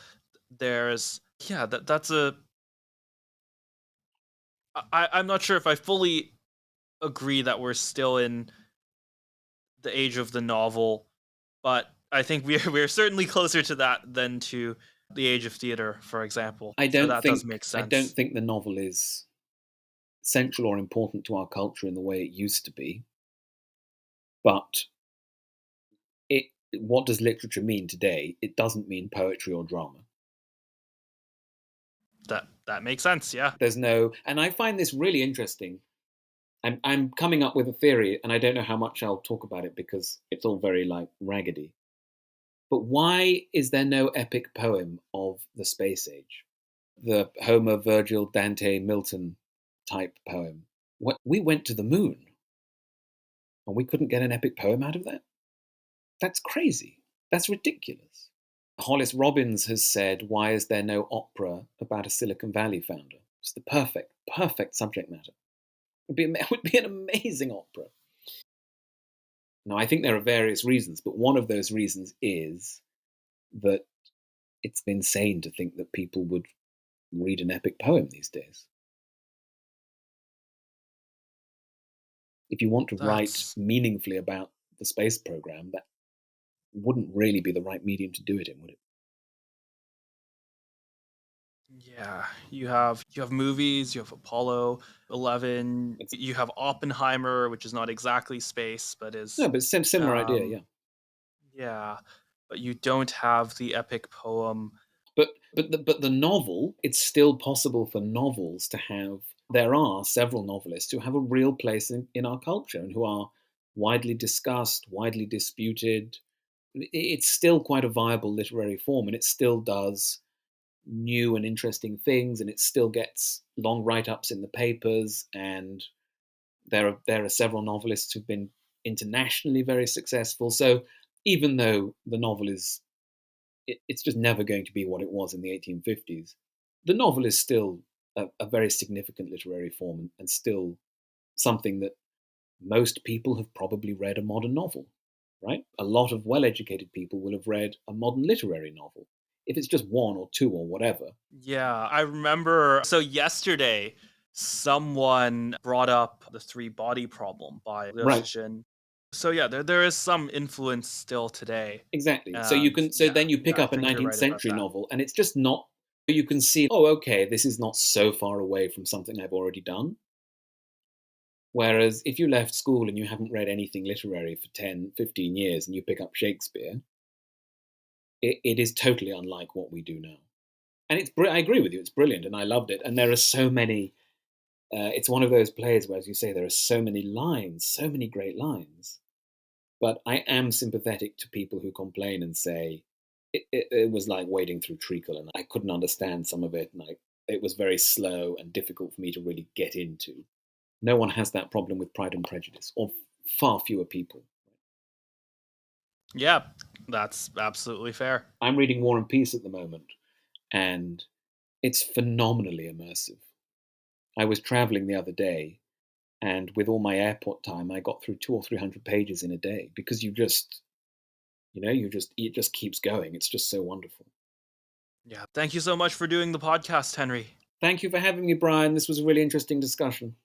There's yeah, that's a I'm not sure if I fully agree that we're still in the age of the novel, but I think we're certainly closer to that than to the age of theater, for example. So that does make I don't sense. think the novel is central or important to our culture in the way it used to be. But what does literature mean today? It doesn't mean poetry or drama. That makes sense. Yeah. There's no, and I find this really interesting. I'm coming up with a theory, and I don't know how much I'll talk about it because it's all very like raggedy. But why is there no epic poem of the space age? The Homer, Virgil, Dante, Milton type poem. We went to the moon, and we couldn't get an epic poem out of that? That's crazy. That's ridiculous. Hollis Robbins has said, why is there no opera about a Silicon Valley founder? It's the perfect subject matter. It would be an amazing opera. Now, I think there are various reasons, but one of those reasons is that it's insane to think that people would read an epic poem these days. If you want to write That's meaningfully about the space program, that wouldn't really be the right medium to do it in, would it? yeah. You have movies. You have Apollo 11. It's You have Oppenheimer, which is not exactly space, but is no, but similar idea, um yeah. yeah. But you don't have the epic poem. But the novel, it's still possible for novels to have. There are several novelists who have a real place in our culture and who are widely discussed, widely disputed. It's still quite a viable literary form, and it still does new and interesting things, and it still gets long write-ups in the papers. And there are several novelists who've been internationally very successful. So even though the novel it's just never going to be what it was in the 1850s, the novel is still a very significant literary form, and still something that most people have probably read a modern novel, right? A lot of well educated people will have read a modern literary novel. If it's just one or two or whatever. Yeah, I remember. So yesterday, someone brought up The Three Body Problem by Liu Right, Cixin. So yeah, there is some influence still today. exactly. And So yeah, then you yeah, pick I up a think you're 19th right about century that. novel, and it's just not, you can see, oh, okay, this is not so far away from something I've already done. Whereas if you left school and you haven't read anything literary for 10, 15 years and you pick up Shakespeare, it is totally unlike what we do now. And I agree with you, it's brilliant and I loved it. And there are so many, it's one of those plays where, as you say, there are so many lines, so many great lines. But I am sympathetic to people who complain and say it was like wading through treacle, and I couldn't understand some of it, and it was very slow and difficult for me to really get into. No one has that problem with Pride and Prejudice, or far fewer people. Yeah, that's absolutely fair. I'm reading War and Peace at the moment, and it's phenomenally immersive. I was traveling the other day, and with all my airport time, I got through 200 or 300 pages in a day, because it just keeps going. It's just so wonderful. Yeah, thank you so much for doing the podcast, Henry. Thank you for having me, Brian. This was a really interesting discussion.